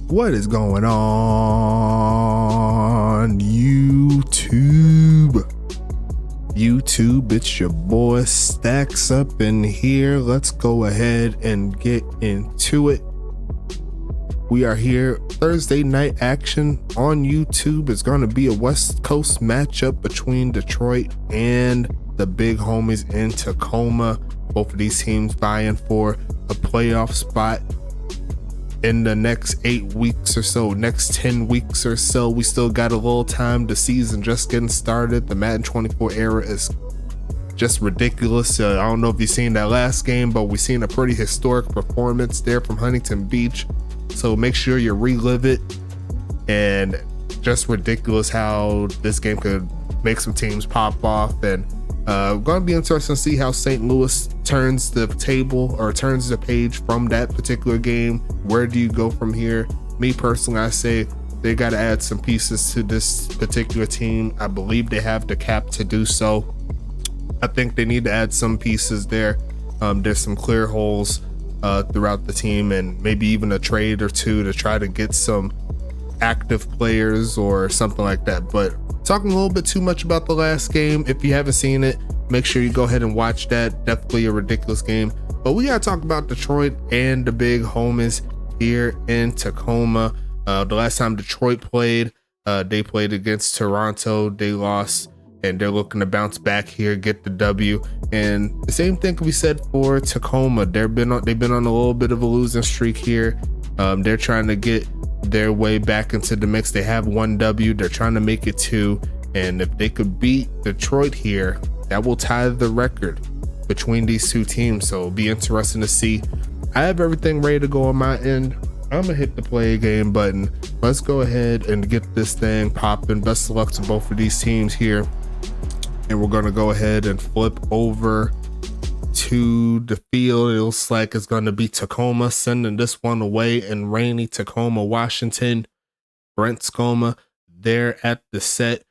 What is going on, YouTube? It's your boy Stacks up in here. Let's go ahead and get into it. We are here. Thursday night action on YouTube. It's going to be a West Coast matchup between Detroit and the big homies in Tacoma. Both of these teams vying for a playoff spot in the next 8 weeks or so, next 10 weeks or so. We still got a little time. The season just getting started. The Madden 24 era is just ridiculous. I don't know if you've seen that last game, but we've seen a pretty historic performance there from Huntington Beach. So make sure you relive it. And just ridiculous how this game could make some teams pop off. And going to be interesting to see how St. Louis turns the table or turns the page from that particular game. Where do you go from here? Me personally, I say they got to add some pieces to this particular team. I believe they have the cap to do so. I think they need to add some pieces there. There's some clear holes throughout the team, and maybe even a trade or two to try to get some active players or something like that. But talking a little bit too much about the last game. If you haven't seen it, make sure you go ahead and watch that. Definitely a ridiculous game. But we gotta talk about Detroit and the big homies here in Tacoma. The last time Detroit played, they played against Toronto. They lost, and they're looking to bounce back here, get the W. And the same thing can be said for Tacoma. They've been on a little bit of a losing streak here. They're trying to get their way back into the mix. They have 1 W. They're trying to make it 2. And if they could beat Detroit here, that will tie the record between these two teams. So it'll be interesting to see. I have everything ready to go on my end. I'm gonna hit the play game button. Let's go ahead and get this thing popping. Best of luck to both of these teams here. And we're gonna go ahead and flip over to the field. It looks like it's going to be Tacoma sending this one away in rainy Tacoma, Washington. Brent Scoma there at the set,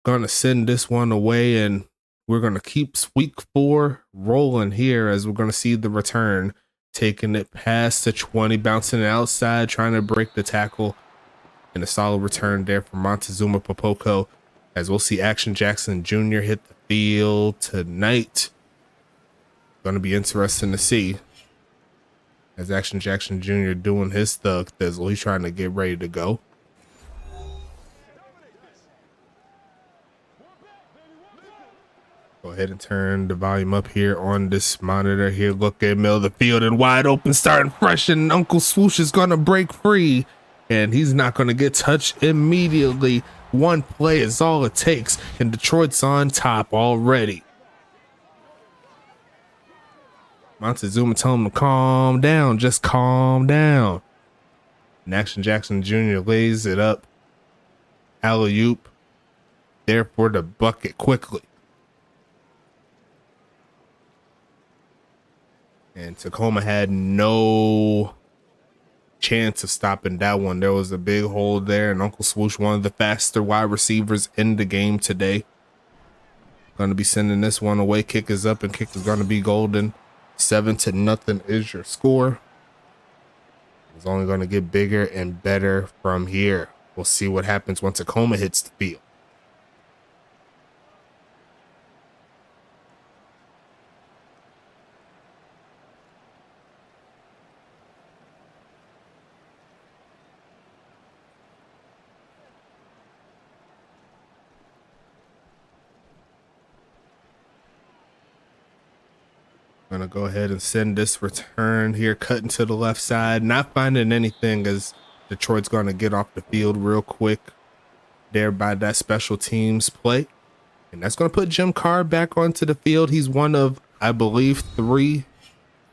gonna send this one away, and we're gonna keep week 4 rolling here as we're gonna see the return, taking it past the 20, bouncing it outside, trying to break the tackle, and a solid return there from Montezuma Popoko, as we'll see Action Jackson Jr. hit the field tonight. Going to be interesting to see as Action Jackson Jr. doing his thug thizzle. He's trying to get ready to go. Go ahead and turn the volume up here on this monitor here. Look at middle of the field and wide open, starting fresh, and Uncle Swoosh is going to break free, and he's not going to get touched immediately. One play is all it takes, and Detroit's on top already. Montezuma telling him to calm down, just calm down. And Action Jackson Jr. lays it up. Alley-oop there for the bucket quickly. And Tacoma had no chance of stopping that one. There was a big hole there, and Uncle Swoosh, one of the faster wide receivers in the game today. Going to be sending this one away. Kick is up, and kick is going to be golden. 7-0 is your score. It's only going to get bigger and better from here. We'll see what happens once Tacoma hits the field. Gonna go ahead and send this return here, cutting to the left side, not finding anything as Detroit's gonna get off the field real quick there by that special teams play. And that's gonna put Jim Carr back onto the field. He's one of, I believe, 3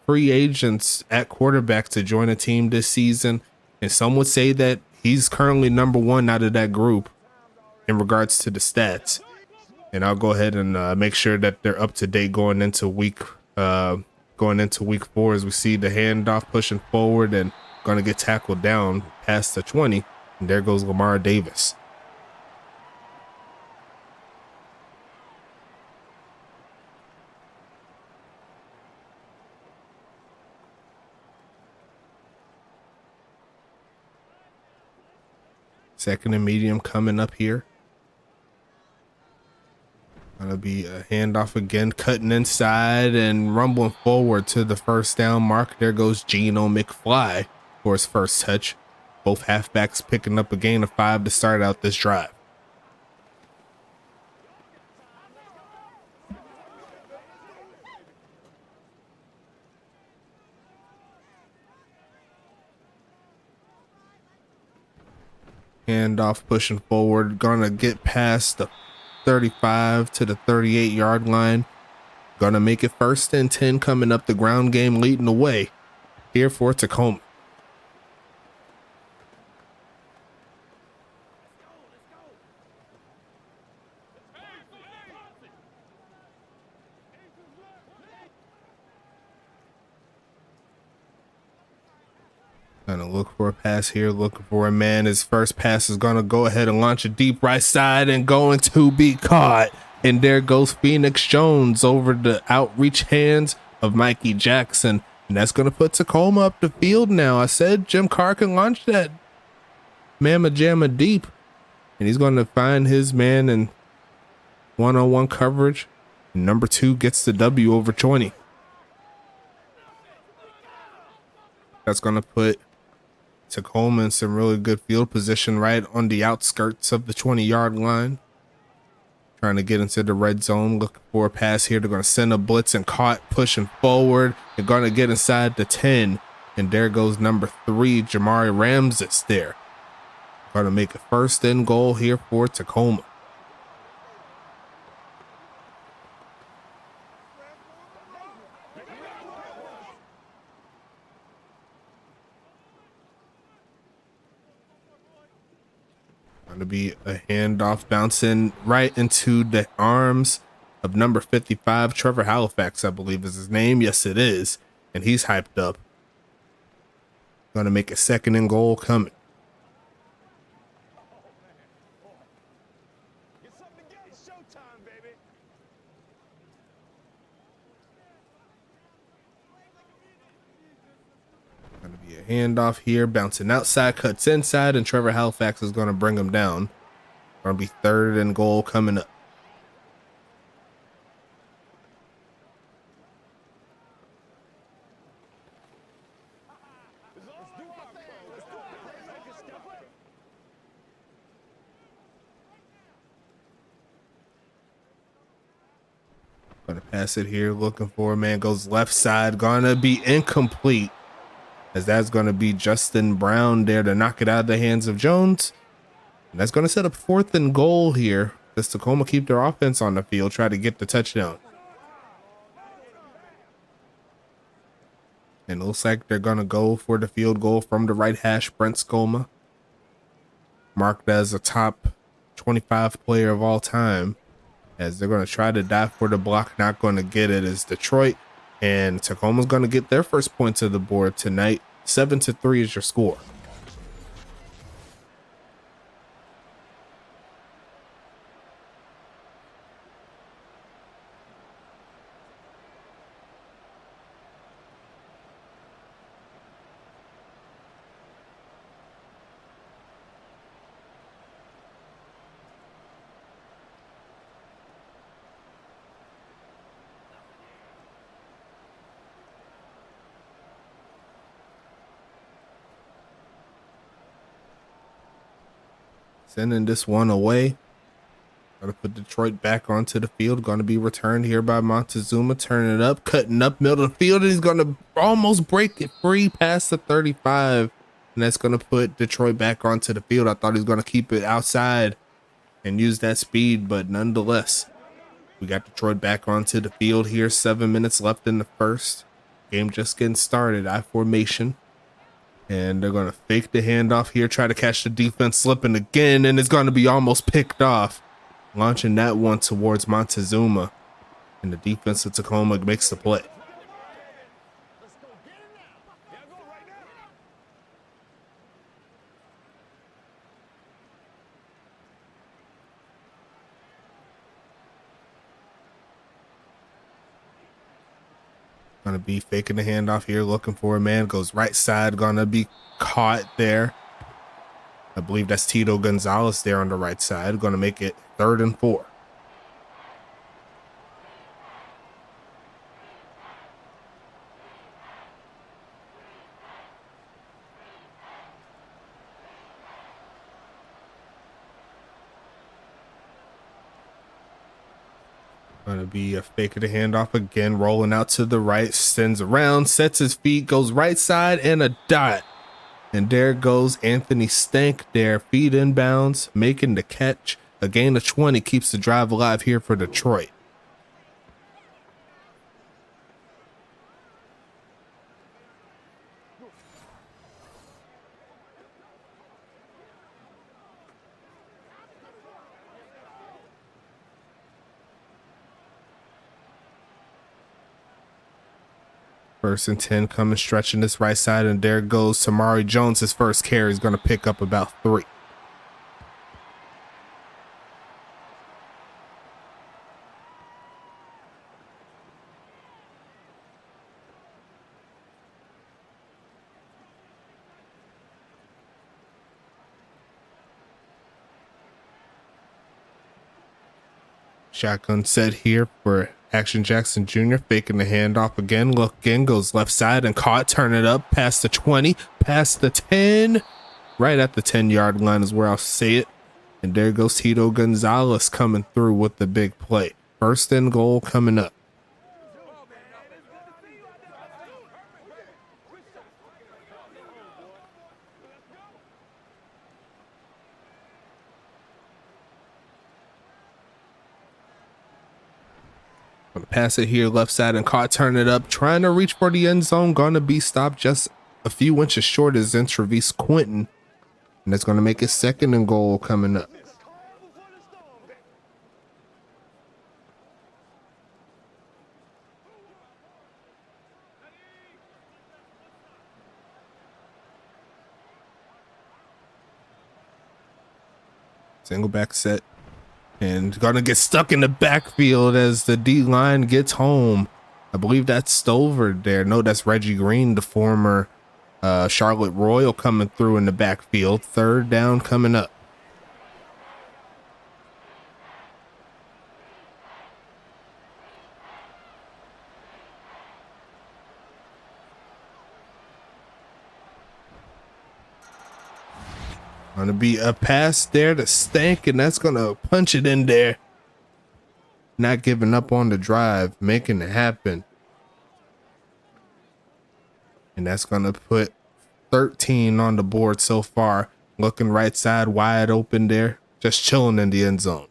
free agents at quarterback to join a team this season. And some would say that he's currently number 1 out of that group in regards to the stats. And I'll go ahead and make sure that they're up to date going into week 4 as we see the handoff pushing forward and going to get tackled down past the 20. And there goes Lamar Davis. Second and medium coming up here. Gonna be a handoff again, cutting inside and rumbling forward to the first down mark. There goes Geno McFly for his first touch. Both halfbacks picking up a gain of 5 to start out this drive. Handoff pushing forward, gonna get past the 35 to the 38-yard line. Gonna make it 1st and 10 coming up. The ground game leading the way here for Tacoma. Gonna look for a pass here, looking for a man. His first pass is gonna go ahead and launch a deep right side and going to be caught. And there goes Phoenix Jones over the outreach hands of Mikey Jackson. And that's gonna put Tacoma up the field now. I said Jim Carr can launch that mamma jamma deep. And he's gonna find his man in one-on-one coverage. And number 2 gets the W over 20. That's gonna put Tacoma in some really good field position right on the outskirts of the 20-yard line. Trying to get into the red zone, looking for a pass here. They're going to send a blitz and caught, pushing forward. They're going to get inside the 10. And there goes number 3, Jamari Ramses there. Going to make a 1st and goal here for Tacoma. Going to be a handoff bouncing right into the arms of number 55, Trevor Halifax, I believe is his name. Yes, it is. And he's hyped up. Going to make a 2nd and goal coming. Going to be a handoff here, bouncing outside, cuts inside, and Trevor Halifax is going to bring him down. Going to be 3rd and goal coming up. Going to pass it here, looking for a man, goes left side, gonna be incomplete, as that's going to be Justin Brown there to knock it out of the hands of Jones. And that's going to set up 4th and goal here. Does Tacoma keep their offense on the field, try to get the touchdown? And it looks like they're going to go for the field goal from the right hash, Brent Skoma, marked as a top 25 player of all time, as they're going to try to dive for the block. Not going to get it is Detroit. And Tacoma's going to get their first points of the board tonight. 7-3 is your score. Sending this one away. Got to put Detroit back onto the field. Going to be returned here by Montezuma. Turning it up, cutting up middle of the field. And he's going to almost break it free past the 35. And that's going to put Detroit back onto the field. I thought he was going to keep it outside and use that speed. But nonetheless, we got Detroit back onto the field here. 7 minutes left in the first. Game just getting started. I formation. And they're going to fake the handoff here, try to catch the defense slipping again, and it's going to be almost picked off. Launching that one towards Montezuma, and the defense of Tacoma makes the play. Gonna be faking the handoff here, looking for a man, goes right side, gonna be caught there. I believe that's Tito Gonzalez there on the right side. Going to make it 3rd and 4. Going to be a fake of the handoff again, rolling out to the right, sends around, sets his feet, goes right side and a dot. And there goes Anthony Stank there, feet inbounds, making the catch. A gain of 20 keeps the drive alive here for Detroit. First and 10 coming, stretching this right side, and there goes Tamari Jones. His first carry is going to pick up about 3. Shotgun set here for Action Jackson Jr. faking the handoff again. Looking, goes left side and caught. Turn it up past the 20, past the 10. Right at the 10-yard line is where I'll say it. And there goes Tito Gonzalez coming through with the big play. 1st and goal coming up. Gonna pass it here left side and caught, turn it up, trying to reach for the end zone. Gonna be stopped just a few inches short as Entrevis Quentin. And that's gonna make it 2nd and goal coming up. Single back set. And gonna get stuck in the backfield as the D-line gets home. I believe that's Stover there. No, that's Reggie Green, the former Charlotte Royal, coming through in the backfield. 3rd down coming up. Gonna be a pass there to Stank, and that's gonna punch it in there. Not giving up on the drive, making it happen. And that's gonna put 13 on the board so far. Looking right side, wide open there, just chilling in the end zone.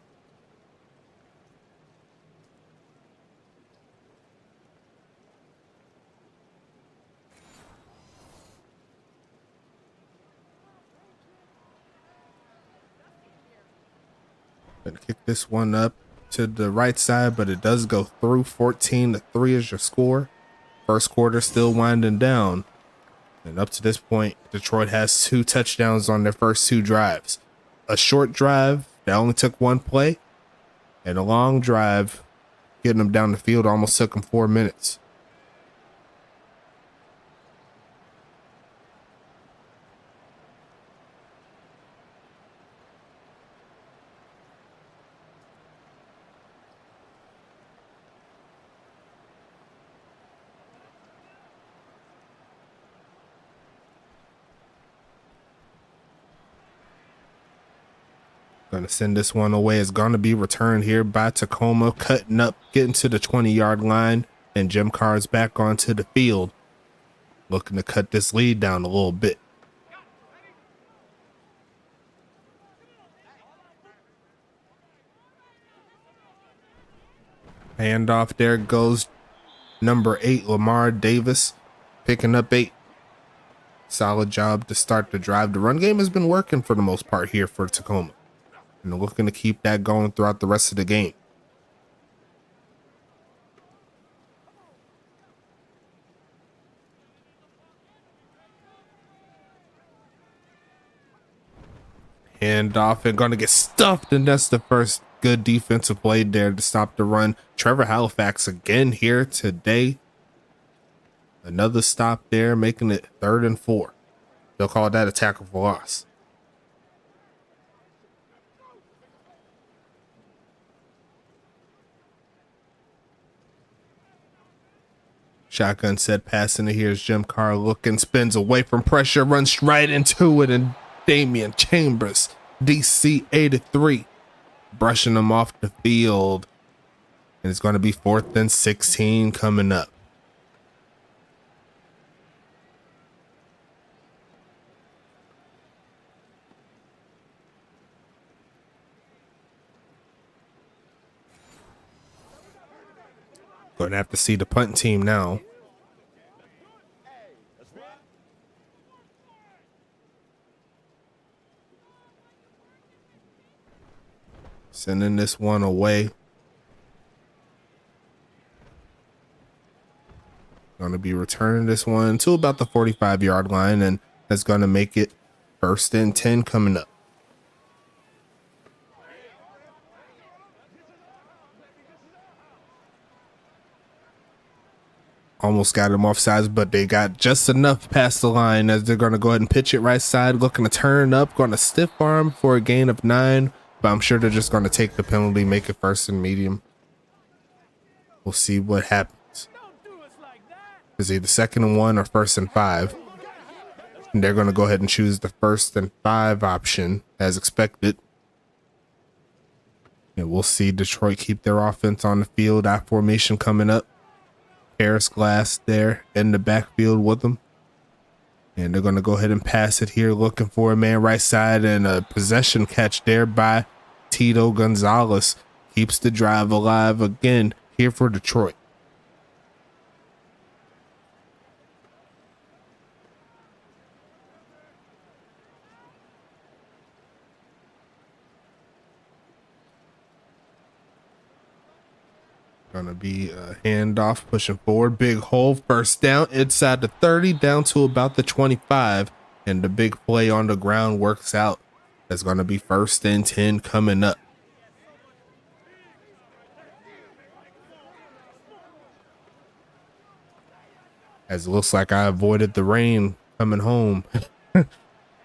Gonna kick this one up to the right side, but it does go through. 14-3 is your score. First quarter still winding down. And up to this point, Detroit has 2 touchdowns on their first 2 drives. A short drive that only took 1 play, and a long drive getting them down the field almost took them 4 minutes. Gonna send this one away. It's gonna be returned here by Tacoma, cutting up, getting to the 20-yard line, and Jim Carr's back onto the field, looking to cut this lead down a little bit. Handoff, there goes number 8, Lamar Davis, picking up 8. Solid job to start the drive. The run game has been working for the most part here for Tacoma, and they're looking to keep that going throughout the rest of the game. Handoff and gonna get stuffed, and that's the first good defensive play there to stop the run. Trevor Halifax again here today. Another stop there, making it 3rd and 4. They'll call that a tackle for loss. Shotgun set pass into here's Jim Carr looking, spins away from pressure, runs right into it, and Damian Chambers, DC 83, brushing him off the field. And it's going to be 4th and 16 coming up. Going to have to see the punt team now. Sending this one away. Going to be returning this one to about the 45-yard line, and that's going to make it 1st and 10 coming up. Almost got him off sides, but they got just enough past the line as they're going to go ahead and pitch it right side, looking to turn up, going to stiff arm for a gain of 9, but I'm sure they're just going to take the penalty, make it 1st and medium. We'll see what happens. Is either 2nd and 1 or 1st and 5. And they're going to go ahead and choose the 1st and 5 option as expected. And we'll see Detroit keep their offense on the field. I formation coming up. Harris Glass there in the backfield with them. And they're going to go ahead and pass it here, looking for a man right side, and a possession catch there by Tito Gonzalez. Keeps the drive alive again here for Detroit. Gonna be a handoff, pushing forward, big hole, 1st down inside the 30, down to about the 25, and the big play on the ground works out. That's gonna be 1st and 10 coming up. As it looks like I avoided the rain coming home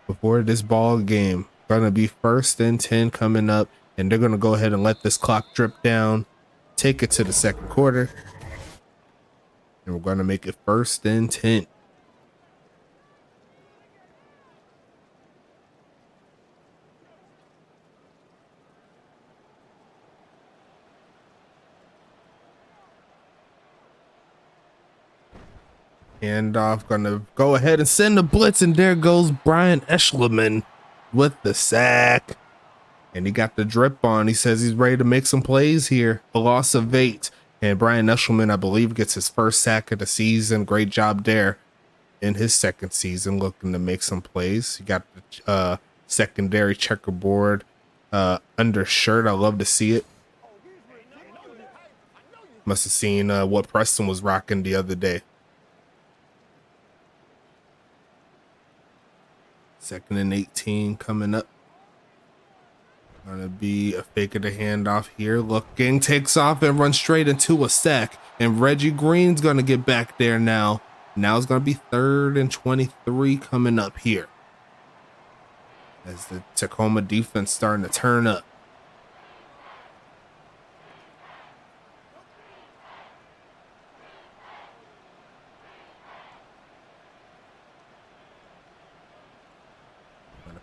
before this ball game. Gonna be 1st and 10 coming up, and they're gonna go ahead and let this clock drip down. Take it to the 2nd quarter, and we're going to make it 1st and 10. Handoff, going to go ahead and send the blitz, and there goes Brian Eschleman with the sack. And he got the drip on. He says he's ready to make some plays here. A loss of 8. And Brian Eshelman, I believe, gets his 1st sack of the season. Great job there in his 2nd season, looking to make some plays. He got the secondary checkerboard undershirt. I love to see it. Must have seen what Preston was rocking the other day. 2nd and 18 coming up. Gonna be a fake of the handoff here. Looking, takes off and runs straight into a sack. And Reggie Green's gonna get back there now. Now it's gonna be 3rd and 23 coming up here, as the Tacoma defense starting to turn up.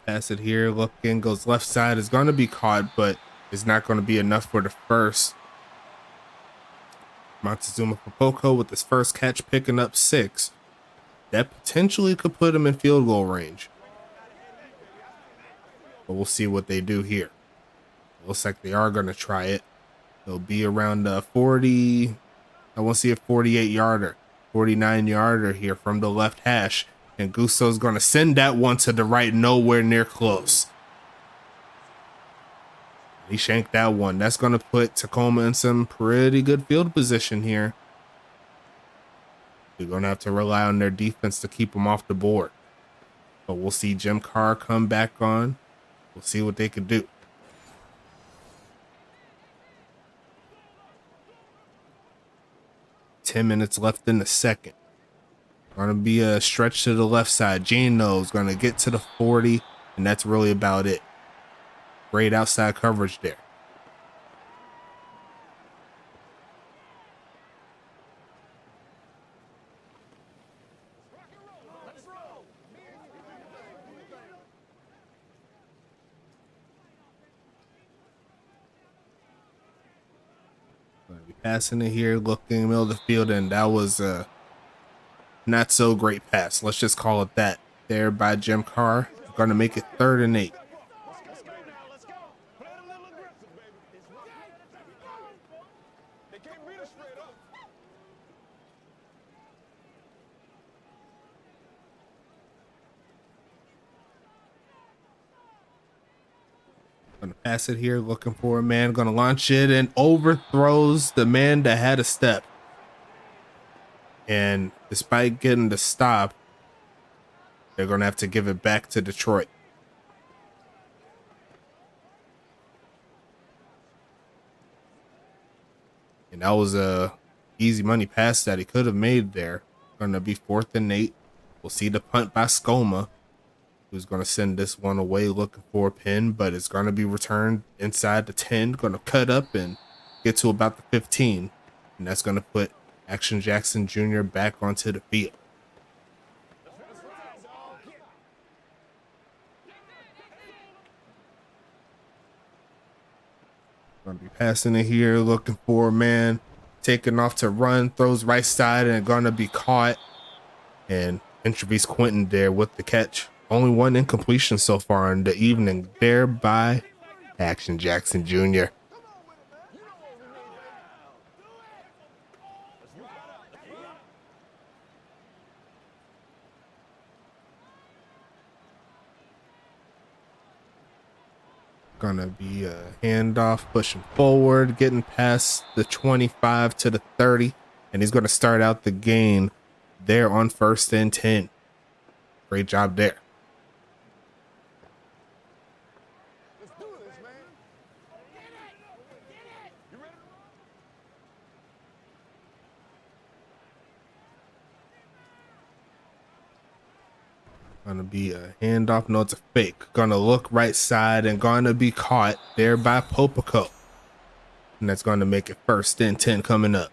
Pass it here, looking, goes left side, is going to be caught, but it's not going to be enough for the 1st. Montezuma Popoko with his 1st catch, picking up 6. That potentially could put him in field goal range. But we'll see what they do here. Looks like they are going to try it. They'll be around 40, I want to see a 48-yarder, 49-yarder here from the left hash. And Gusto's going to send that one to the right, nowhere near close. He shanked that one. That's going to put Tacoma in some pretty good field position here. They're going to have to rely on their defense to keep them off the board. But we'll see Jim Carr come back on. We'll see what they can do. Ten minutes left in the 2nd. Going to be a stretch to the left side. Gino's going to get to the 40, and that's really about it. Great outside coverage there. passing it here, looking in the middle of the field, and that was a not so great pass. Let's just call it that. There by Jim Carr. Going to make it 3rd and 8. Gonna pass it here, looking for a man, gonna launch it and overthrows the man that had a step. And despite getting the stop, they're gonna have to give it back to Detroit. And that was a easy money pass that he could have made there. Gonna be 4th and 8. We'll see the punt by Skoma, who's going to send this one away looking for a pin, but it's going to be returned inside the 10, going to cut up and get to about the 15. And that's going to put Action Jackson Jr. back onto the field. Going to be passing it here, looking for a man, taking off to run, throws right side, and going to be caught. And Intravis Quentin there with the catch. Only one incompletion so far in the evening, there by Action Jackson Jr. Gonna be a handoff, pushing forward, getting past the 25 to the 30, and he's gonna start out the game there on 1st and 10. Great job there. Gonna be a handoff. No, it's a fake. Gonna look right side and gonna be caught there by Popico. And that's gonna make it 1st and 10 coming up.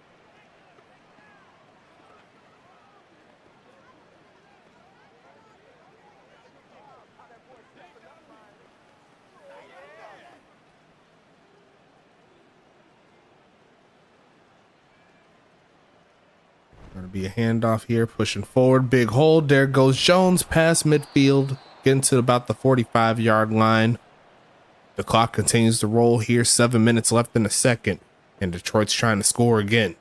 Gonna be a handoff here, pushing forward, big hold. There goes Jones past midfield, getting to about the 45-yard line. The clock continues to roll here, 7 minutes left in the second, and Detroit's trying to score again.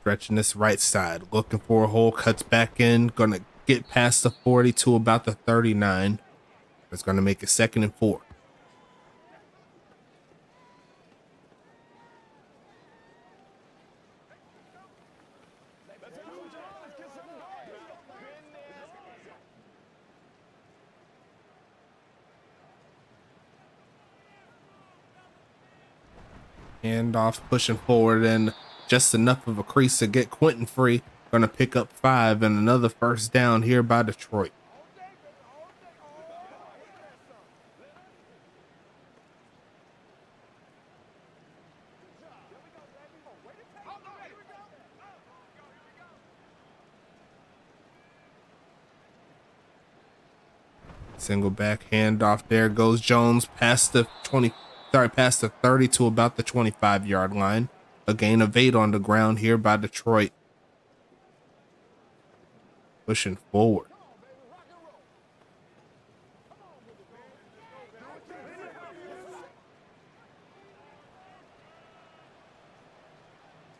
Stretching this right side, looking for a hole, cuts back in, gonna get past the 40 to about the 39. That's gonna make it 2nd and 4. Handoff, pushing forward, and just enough of a crease to get Quentin free. Gonna pick up 5 and another 1st down here by Detroit. Single back handoff. There goes Jones past the 30 to about the 25-yard line. A gain of 8 on the ground here by Detroit. Pushing forward.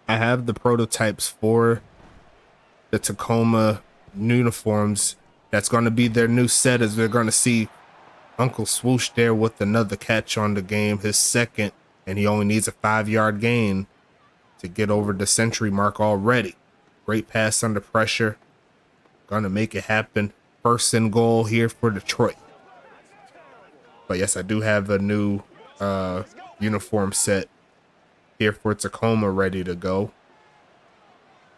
I have the prototypes for the Tacoma uniforms. That's going to be their new set, as they're going to see Uncle Swoosh there with another catch on the game, his 2nd, and he only needs a 5-yard gain to get over the century mark already. Great pass under pressure. Gonna make it happen. 1st and goal here for Detroit. But yes, I do have a new uniform set here for Tacoma ready to go.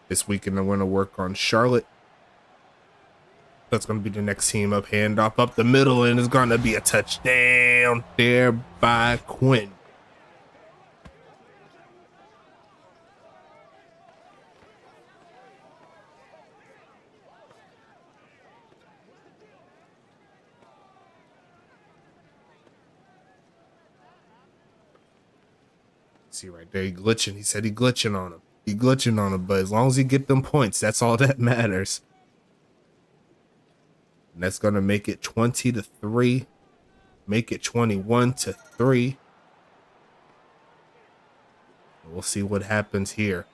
This weekend I'm going to work on Charlotte. That's going to be the next team up. Handoff up the middle, and it's going to be a touchdown there by Quinn. See right there, he glitching. He said he glitching on him. He glitching on him, but as long as he get them points, that's all that matters. And that's gonna make it 20-3. Make it 21-3. We'll see what happens here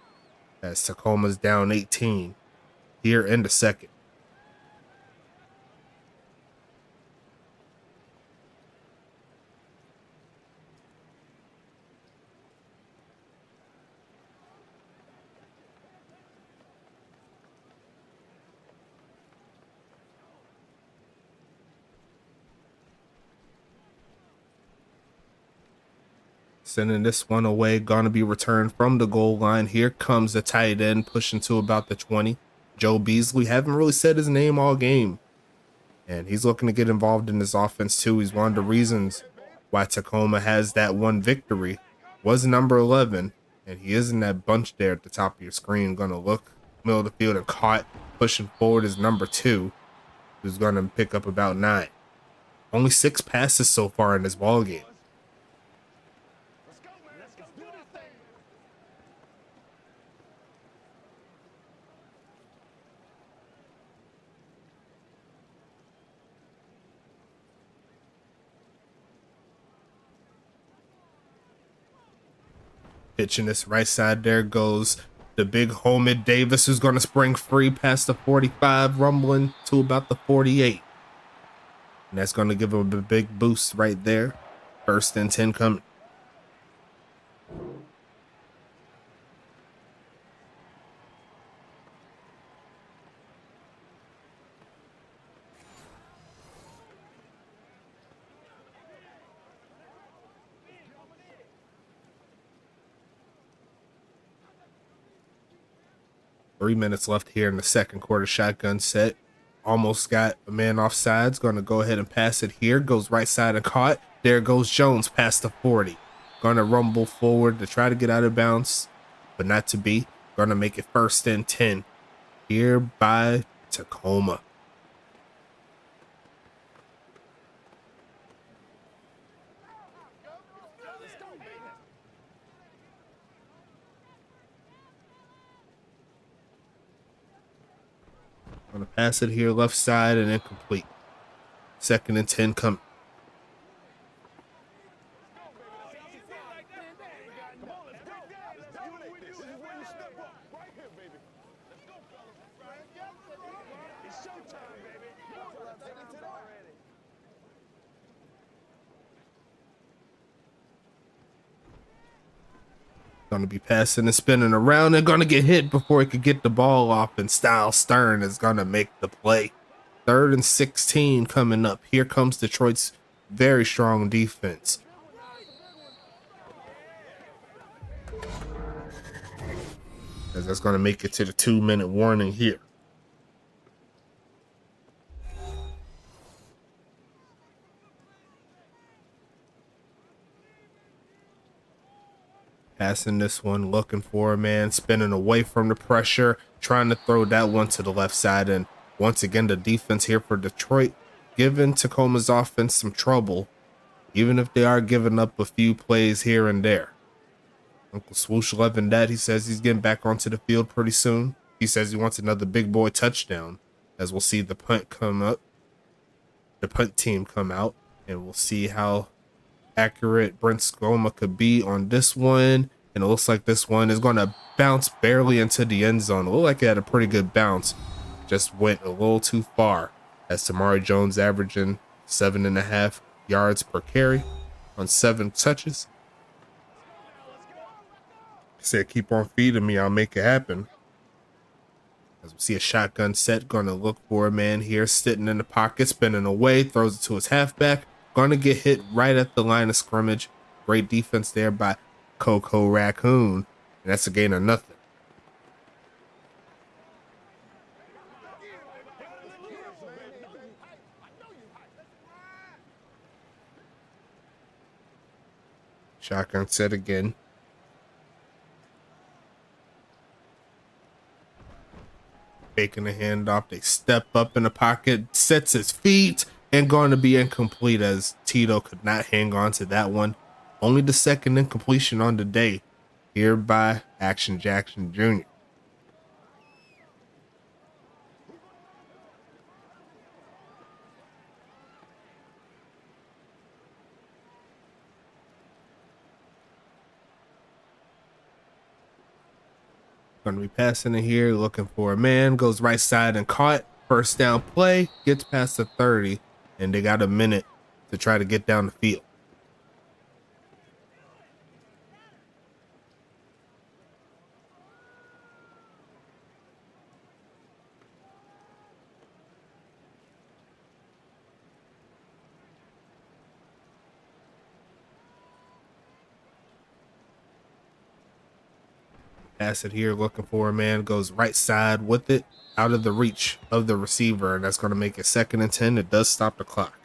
as Tacoma's down 18 here in the second. Sending this one away, gonna be returned from the goal line. Here comes the tight end pushing to about the 20. Joe Beasley, haven't really said his name all game, and he's looking to get involved in this offense too. He's one of the reasons why Tacoma has that one victory, was number 11, and he is in that bunch there at the top of your screen. Gonna look middle of the field and caught. Pushing forward is number 2, who's gonna pick up about 9. Only 6 passes so far in this ball game. Pitching this right side, there goes the big Homid Davis, who's going to spring free past the 45, rumbling to about the 48. And that's going to give him a big boost right there. 1st and 10 coming. Three minutes left here in the second quarter. Shotgun set. Almost got a man off sides. Going to go ahead and pass it here. Goes right side and caught. There goes Jones past the 40. Going to rumble forward to try to get out of bounds, but not to be. Going to make it 1st and 10 here by Tacoma. Gonna pass it here left side and incomplete. 2nd and 10 coming. Going to be passing and spinning around and going to get hit before he could get the ball off, and Styles Stern is going to make the play. 3rd and 16 coming up. Here comes Detroit's very strong defense. As that's going to make it to the 2-minute warning here. Passing this one, looking for a man, spinning away from the pressure, trying to throw that one to the left side. And once again, the defense here for Detroit giving Tacoma's offense some trouble, even if they are giving up a few plays here and there. Uncle Swoosh loving that. He says he's getting back onto the field pretty soon. He says he wants another big boy touchdown, as we'll see the punt come up, the punt team come out, and we'll see how accurate Brent Skoma could be on this one. And it looks like this one is going to bounce barely into the end zone. It looked like it had a pretty good bounce, just went a little too far, as Tamari Jones averaging 7.5 yards per carry on 7 touches. He said, keep on feeding me, I'll make it happen. As we see a shotgun set, going to look for a man here sitting in the pocket, spinning away, throws it to his halfback. Going to get hit right at the line of scrimmage. Great defense there by Coco Raccoon. And that's a gain of nothing. Shotgun set again. Faking the handoff. They step up in the pocket, sets his feet, and going to be incomplete, as Tito could not hang on to that one. Only the 2nd incompletion on the day Hereby, Action Jackson Jr. Going to be passing it here, looking for a man, goes right side and caught. First down play, gets past the 30, and they got a minute to try to get down the field. Pass it here, looking for a man, goes right side with it, out of the reach of the receiver, and that's going to make it 2nd and 10. It does stop the clock.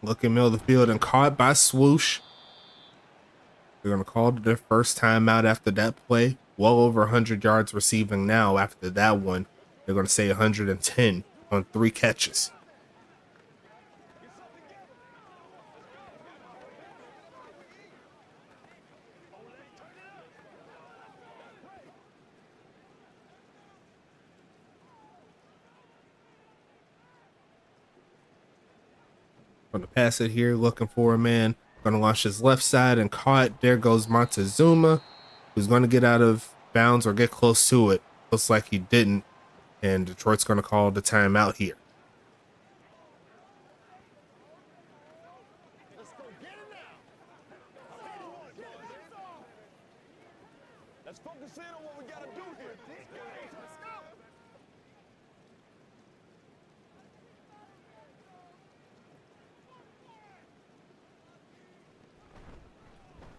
Looking middle of the field and caught by Swoosh. They're going to call it their first time out after that play. Well over 100 yards receiving now after that one. They're going to say 110 on 3 catches. Going to pass it here, looking for a man. Going to launch his left side and caught. There goes Montezuma, who's going to get out of bounds or get close to it. Looks like he didn't. And Detroit's going to call the timeout here. Let's focus in on what we got to do here.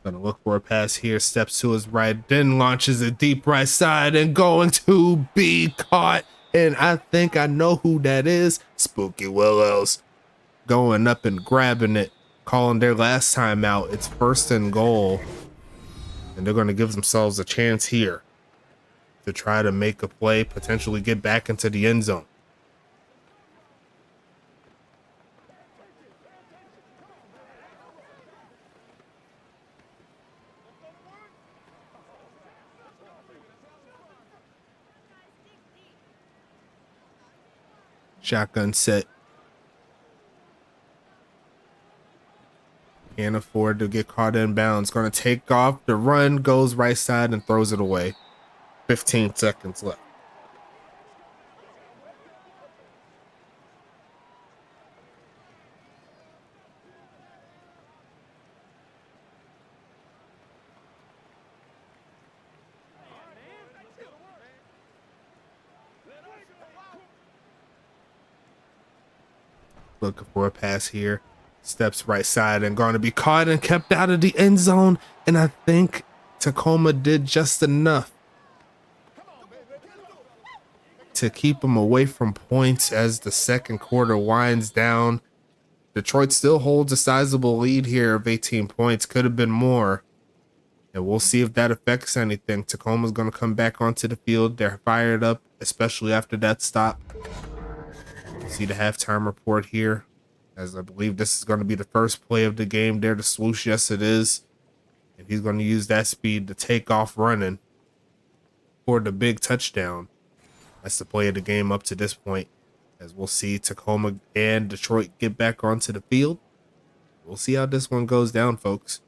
Gonna look for a pass here, steps to his right, then launches a deep right side and going to be caught. And I think I know who that is. Spooky Willows going up and grabbing it, calling their last time out. It's 1st and goal. And they're going to give themselves a chance here to try to make a play, potentially get back into the end zone. Shotgun set. Can't afford to get caught in bounds. Going to take off. The run goes right side and throws it away. 15 seconds left. Looking for a pass here. Steps right side and going to be caught and kept out of the end zone. And I think Tacoma did just enough to keep him away from points as the 2nd quarter winds down. Detroit still holds a sizable lead here of 18 points. Could have been more. And we'll see if that affects anything. Tacoma's going to come back onto the field. They're fired up, especially after that stop. See the halftime report here, as I believe this is going to be the first play of the game. There to Swoosh. Yes, it is. And he's going to use that speed to take off running for the big touchdown. That's the play of the game up to this point, as we'll see Tacoma and Detroit get back onto the field. We'll see how this one goes down, folks.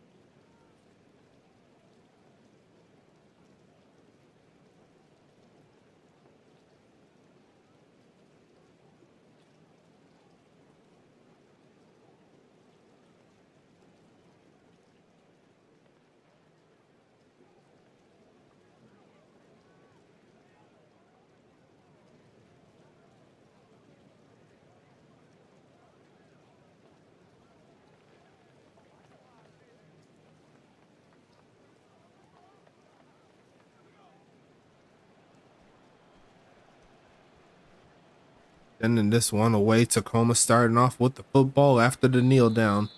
Sending this one away. Tacoma starting off with the football after the kneel down.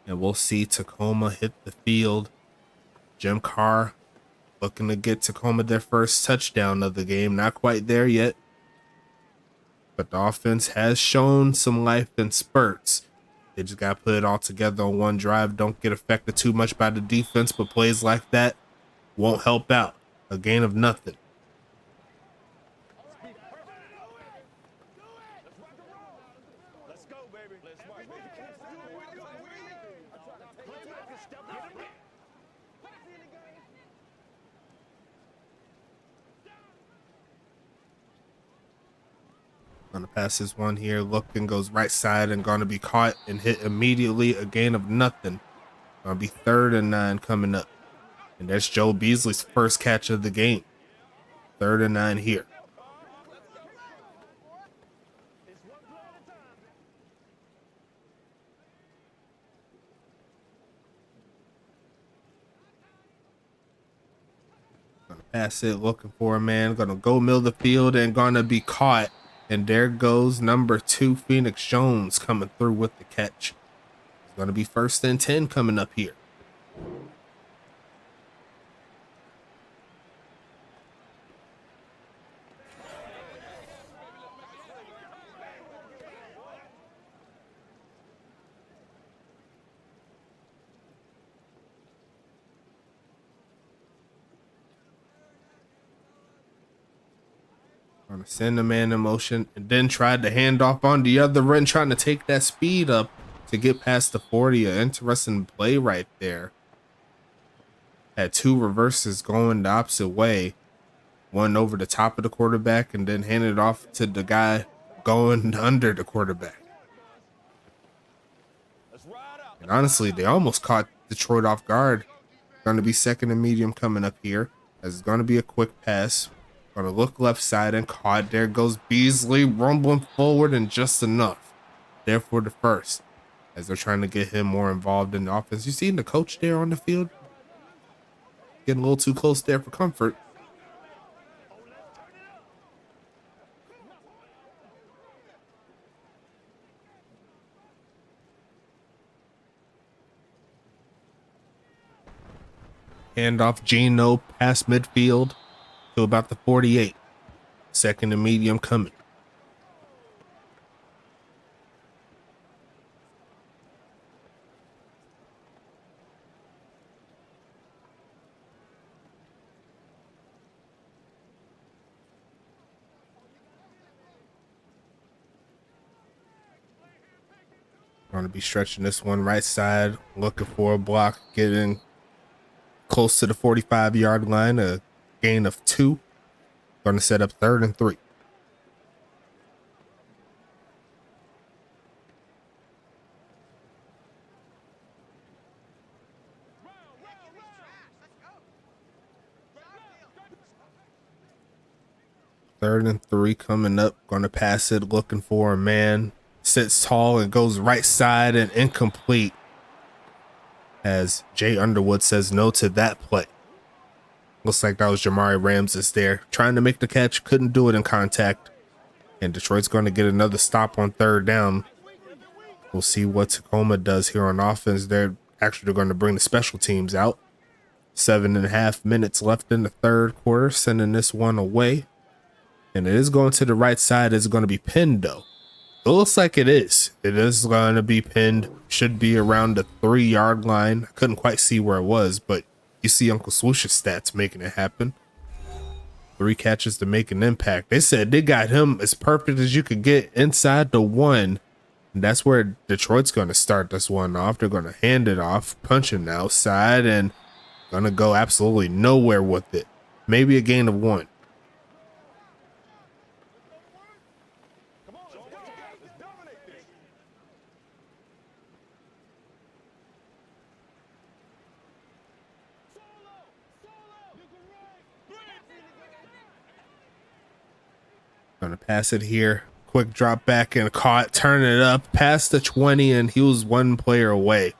And we'll see Tacoma hit the field. Jim Carr looking to get Tacoma their first touchdown of the game. Not quite there yet, but the offense has shown some life in spurts. They just got to put it all together on one drive. Don't get affected too much by the defense, but plays like that won't help out. A gain of nothing. Gonna pass this one here. Looking, goes right side and gonna be caught and hit immediately. A gain of nothing. Gonna be 3rd and 9 coming up. And that's Joe Beasley's first catch of the game. 3rd and 9 here. Gonna pass it, looking for a man. Gonna go middle of the field and gonna be caught. And there goes number 2, Phoenix Jones, coming through with the catch. It's gonna be 1st and 10 coming up here. Gonna send a man in motion and then tried to hand off on the other end, trying to take that speed up to get past the 40. An interesting play right there. Had 2 reverses going the opposite way. One over the top of the quarterback and then handed off to the guy going under the quarterback. And honestly, they almost caught Detroit off guard. Going to be 2nd and medium coming up here. As it's going to be a quick pass. Going to look left side and caught. There goes Beasley rumbling forward and just enough. There for the first. As they're trying to get him more involved in the offense. You seen the coach there on the field? Getting a little too close there for comfort. Handoff Geno past midfield to about the 48. 2nd and medium coming. Going to be stretching this one right side, looking for a block, getting close to the 45-yard line, a gain of 2. Going to set up 3rd and 3. Third and 3 coming up. Going to pass it, looking for a man. Sits tall and goes right side and incomplete. As Jay Underwood says no to that play. Looks like that was Jamari Ramses there. Trying to make the catch, couldn't do it in contact. And Detroit's going to get another stop on 3rd down. We'll see what Tacoma does here on offense. They're going to bring the special teams out. 7.5 minutes left in the 3rd quarter, sending this one away. And it is going to the right side. It's going to be pinned though. It looks like it is. It is going to be pinned. Should be around the 3-yard line. I couldn't quite see where it was, but you see Uncle Swoosh's stats making it happen. 3 catches to make an impact. They said they got him as perfect as you could get inside the 1. And that's where Detroit's going to start this one off. They're going to hand it off, punching outside, and going to go absolutely nowhere with it. Maybe a gain of 1. Gonna pass it here. Quick drop back and caught. Turn it up past the 20, and he was 1 player away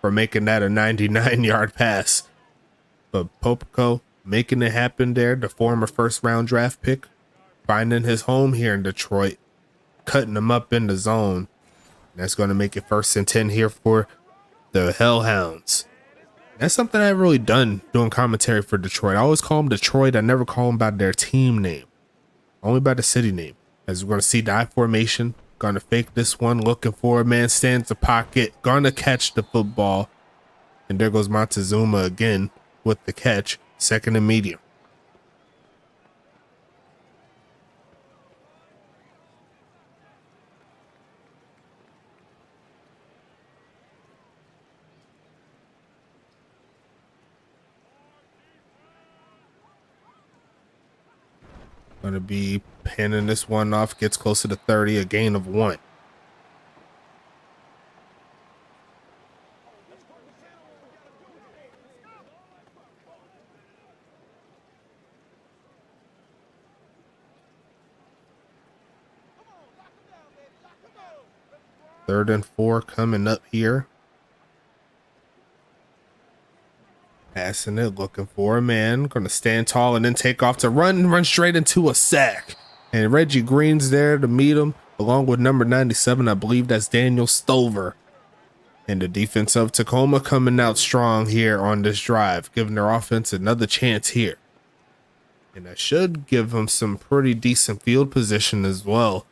from making that a 99-yard pass. But Popico making it happen there. The former 1st-round draft pick finding his home here in Detroit, cutting him up in the zone. That's going to make it 1st and 10 here for the Hellhounds. That's something I've really done doing commentary for Detroit. I always call them Detroit. I never call them by their team name, only by the city name. As we're going to see the I formation, going to fake this one, looking for a man, stands the pocket, going to catch the football. And there goes Montezuma again with the catch, second and medium. Going to be pinning this one off, gets closer to 30, a gain of 1. Third and 4 coming up here. Passing it, looking for a man. Going to stand tall and then take off to run straight into a sack. And Reggie Green's there to meet him, along with number 97. I believe that's Daniel Stover. And the defense of Tacoma coming out strong here on this drive, giving their offense another chance here. And that should give them some pretty decent field position as well.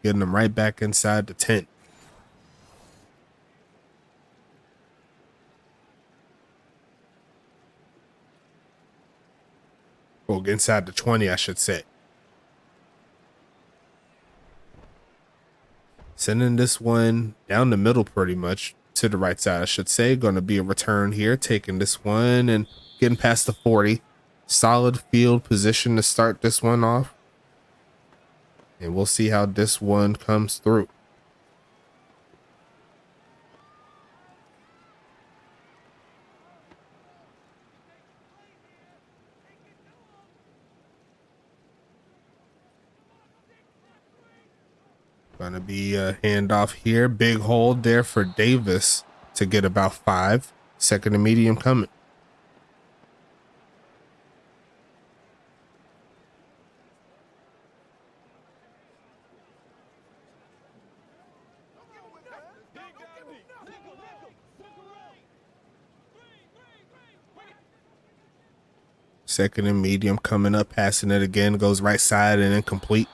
Getting them right back inside the tent. Well, inside the 20, I should say. Sending this one down the middle pretty much to the right side, I should say. Going to be a return here, taking this one and getting past the 40. Solid field position to start this one off. And we'll see how this one comes through. Gonna be a handoff here. Big hold there for Davis to get about 5. Second and medium coming. Second and medium coming up, passing it again, goes right side and incomplete.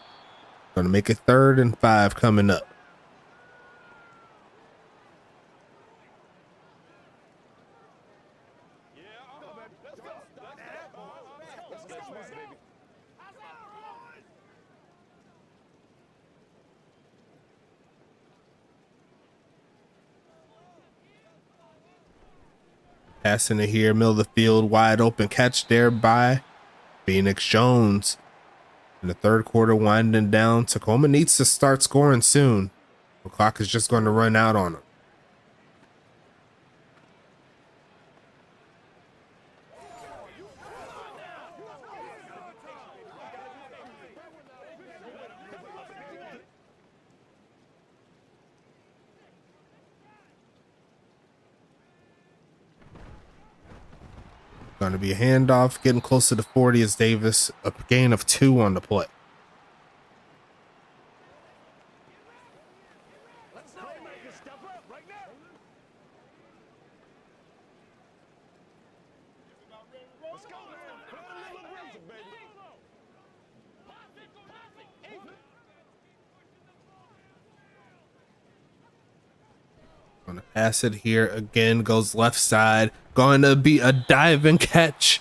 Gonna make it 3rd and 5 coming up. Passing it here, middle of the field, wide open catch there by Phoenix Jones. In the third quarter, winding down. Tacoma needs to start scoring soon. The clock is just going to run out on them. Going to be a handoff, getting closer to 40 as Davis, a gain of 2 on the play. Gonna pass it here again, goes left side, going to be a diving catch.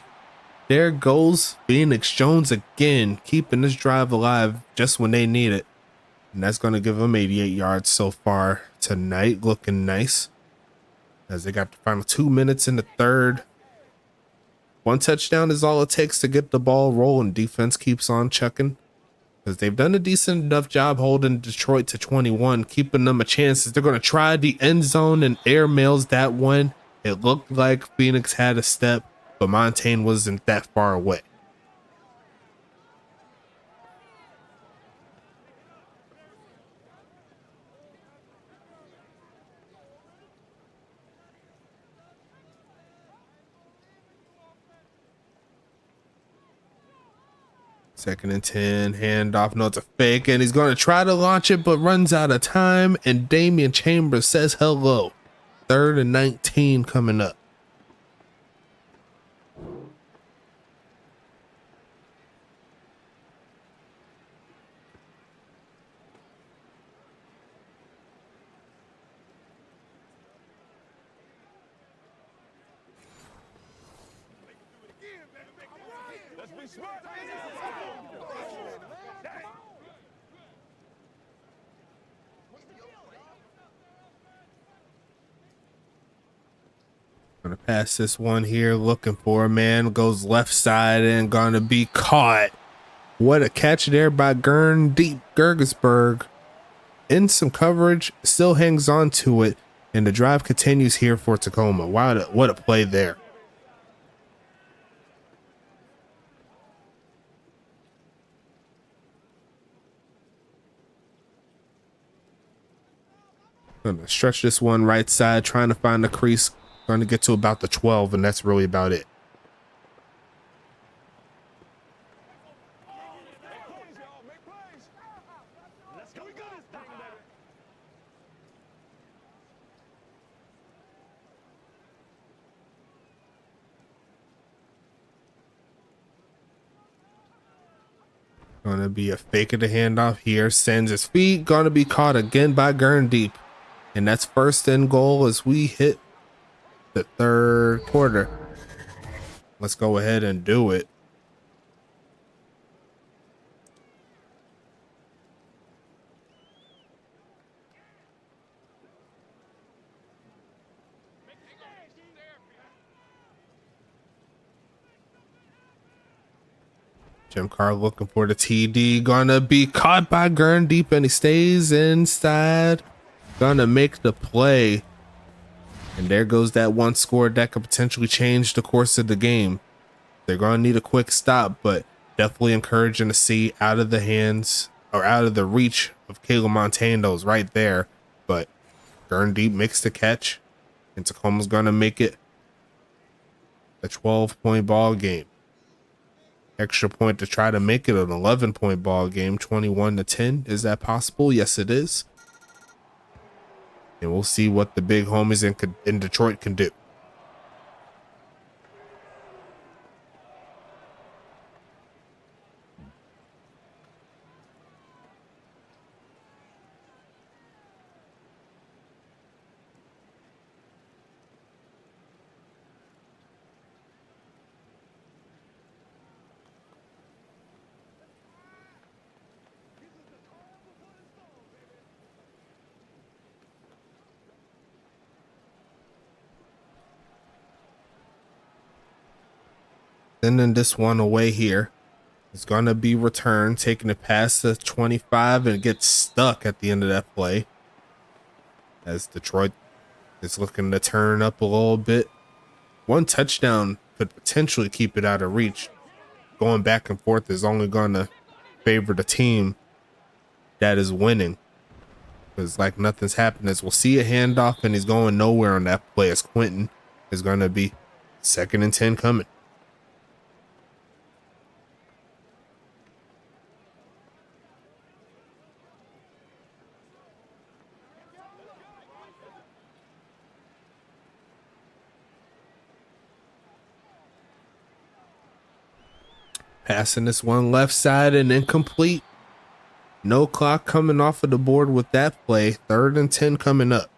There goes Phoenix Jones again, keeping this drive alive just when they need it. And that's going to give them 88 yards so far tonight, looking nice. As they got the final 2 minutes in the third. 1 touchdown is all it takes to get the ball rolling. Defense keeps on chucking, because they've done a decent enough job holding Detroit to 21, keeping them a chance. They're going to try the end zone and airmails that one. It looked like Phoenix had a step, but Montaigne wasn't that far away. 2nd and 10, handoff. No, it's a fake, and he's going to try to launch it, but runs out of time. And Damian Chambers says hello. 3rd and 19 coming up. Gonna pass this one here, looking for a man, goes left side and gonna be caught. What a catch there by Deep Gergesberg. In some coverage, still hangs on to it, and the drive continues here for Tacoma. Wow, what a play there. Gonna stretch this one right side, trying to find the crease. Going to get to about the 12, and that's really about it. Gonna be a fake of the handoff here. Sends his feet. Gonna be caught again by Deep. And that's 1st and goal as we hit the 3rd quarter. Let's go ahead and do it. Jim Carr looking for the TD. Gonna be caught by Deep, and he stays inside. Gonna make the play. And there goes that one score that could potentially change the course of the game. They're going to need a quick stop, but definitely encouraging to see out of the hands or out of the reach of Caleb Montando's right there. But Deep makes the catch, and Tacoma's going to make it a 12-point ball game. Extra point to try to make it an 11-point ball game, 21-10. Is that possible? Yes, it is. And we'll see what the big homies in Detroit can do. Sending this one away here. It's going to be returned, taking it past the 25 and gets stuck at the end of that play. As Detroit is looking to turn up a little bit. One touchdown could potentially keep it out of reach. Going back and forth is only going to favor the team that is winning. Because like nothing's happened. As we'll see a handoff and he's going nowhere on that play as Quentin is going to be 2nd and 10 coming. Passing this one left side and incomplete. No clock coming off of the board with that play. 3rd and 10 coming up.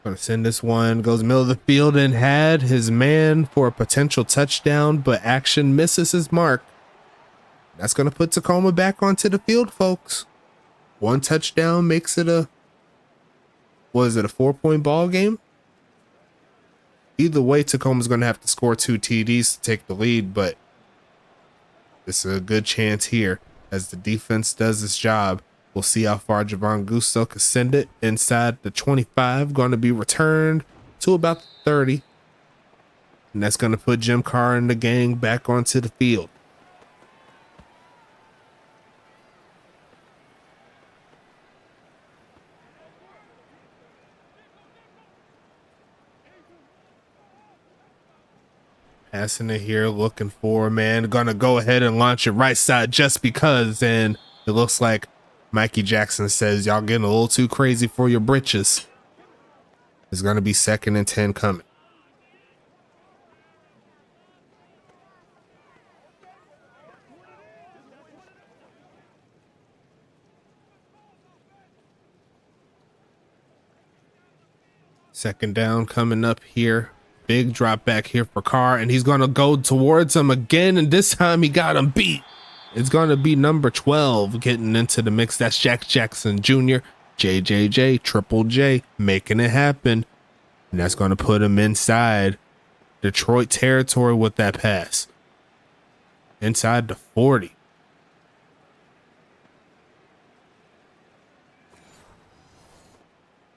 Gonna send this one, goes middle of the field and had his man for a potential touchdown, but action misses his mark. That's gonna put Tacoma back onto the field, folks. One touchdown makes it a 4-point ball game? Either way, Tacoma's gonna have to score 2 TDs to take the lead, but this is a good chance here as the defense does its job. We'll see how far Javon Gusto can send it inside the 25. Going to be returned to about the 30. And that's going to put Jim Carr and the gang back onto the field. Passing it here, looking for, man. Gonna go ahead and launch it right side just because. And it looks like Mikey Jackson says, y'all getting a little too crazy for your britches. It's gonna be 2nd and 10 coming. Second down coming up here. Big drop back here for Carr, and he's gonna go towards him again, and this time he got him beat. It's gonna be number 12 getting into the mix. That's Jack Jackson Jr., JJJ, Triple J, making it happen. And that's gonna put him inside Detroit territory with that pass. Inside the 40.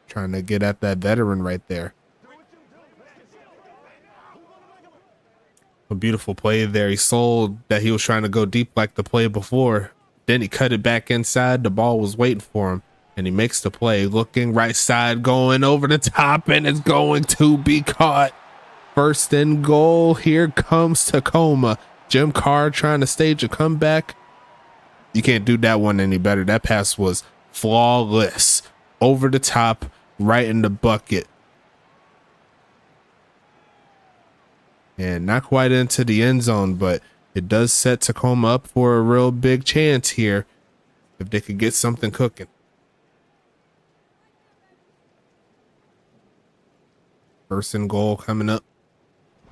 Trying to get at that veteran right there. A beautiful play there. He sold that he was trying to go deep like the play before. Then he cut it back inside. The ball was waiting for him. And he makes the play. Looking right side, going over the top, and it's going to be caught. 1st and goal. Here comes Tacoma. Jim Carr trying to stage a comeback. You can't do that one any better. That pass was flawless. Over the top, right in the bucket. And not quite into the end zone, but it does set Tacoma up for a real big chance here if they could get something cooking. 1st and goal coming up.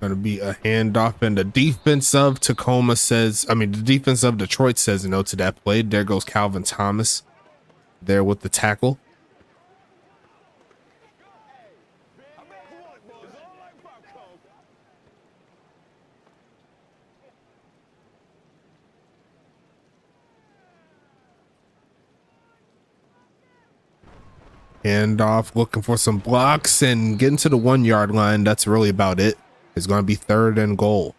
Going to be a handoff, and the defense of Tacoma says, the defense of Detroit says no to that play. There goes Calvin Thomas there with the tackle. Handoff, looking for some blocks and getting to the 1-yard line. That's really about it. It's going to be 3rd and goal.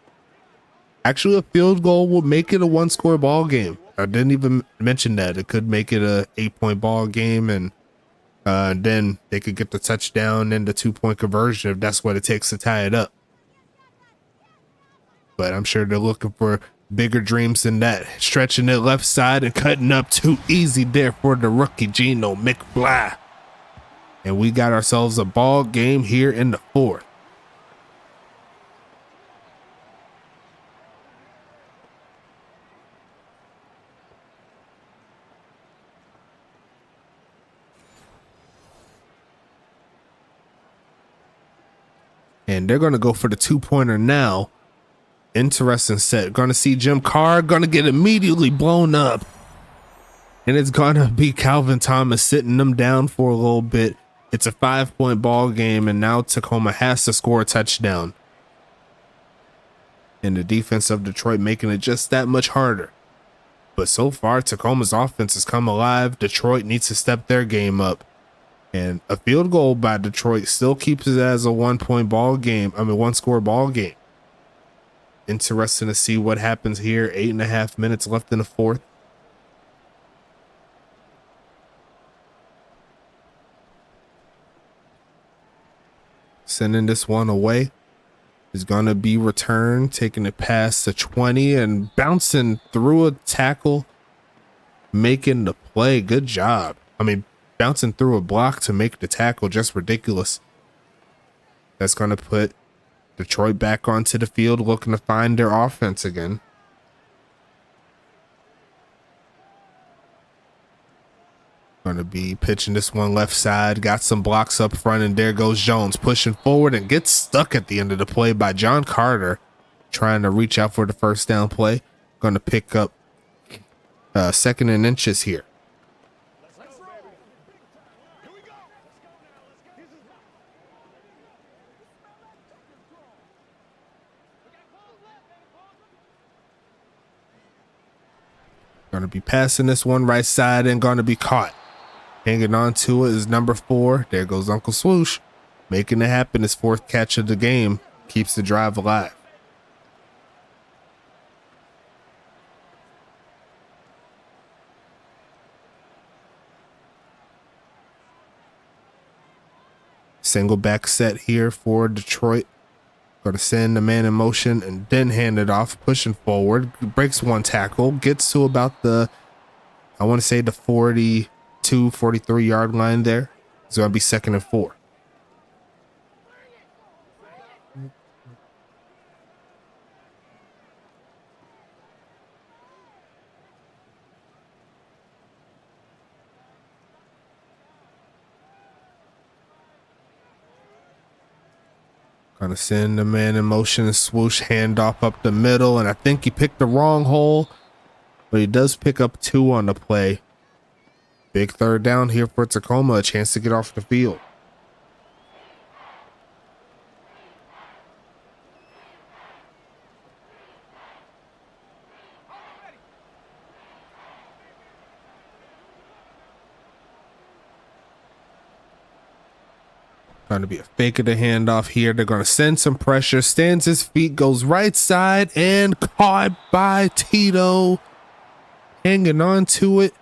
Actually, a field goal will make it a 1-score ball game. I didn't even mention that. It could make it a 8-point ball game, and then they could get the touchdown and the 2-point conversion if that's what it takes to tie it up. But I'm sure they're looking for bigger dreams than that. Stretching it left side and cutting up too easy there for the rookie Geno McBly. And we got ourselves a ball game here in the 4th. And they're going to go for the 2-pointer now. Interesting set. Going to see Jim Carr. Going to get immediately blown up. And it's going to be Calvin Thomas sitting them down for a little bit. It's a 5-point ball game, and now Tacoma has to score a touchdown. And the defense of Detroit making it just that much harder. But so far, Tacoma's offense has come alive. Detroit needs to step their game up. And a field goal by Detroit still keeps it as a 1-point ball game. 1-score ball game. Interesting to see what happens here. 8.5 minutes left in the 4th. Sending this one away. Is going to be returned, taking it past the 20 and bouncing through a tackle, making the play. Good job. Bouncing through a block to make the tackle, just ridiculous. That's going to put Detroit back onto the field, looking to find their offense again. Going to be pitching this one left side, got some blocks up front, and there goes Jones pushing forward and gets stuck at the end of the play by John Carter, trying to reach out for the 1st down play. Going to pick up 2nd and inches here. Going to be passing this one right side and going to be caught. Hanging on to it is number 4. There goes Uncle Swoosh. Making it happen. His 4th catch of the game. Keeps the drive alive. Single back set here for Detroit. Going to send the man in motion and then hand it off, pushing forward, breaks one tackle, gets to about the, I want to say the 42, 43 yard line there. It's going to be 2nd and 4. Gonna send the man in motion and swoosh handoff up the middle, and I think he picked the wrong hole, but he does pick up 2 on the play. Big 3rd down here for Tacoma, a chance to get off the field. Going to be a fake of the handoff here. They're going to send some pressure. Stands his feet, goes right side, and caught by Tito. Hanging on to it.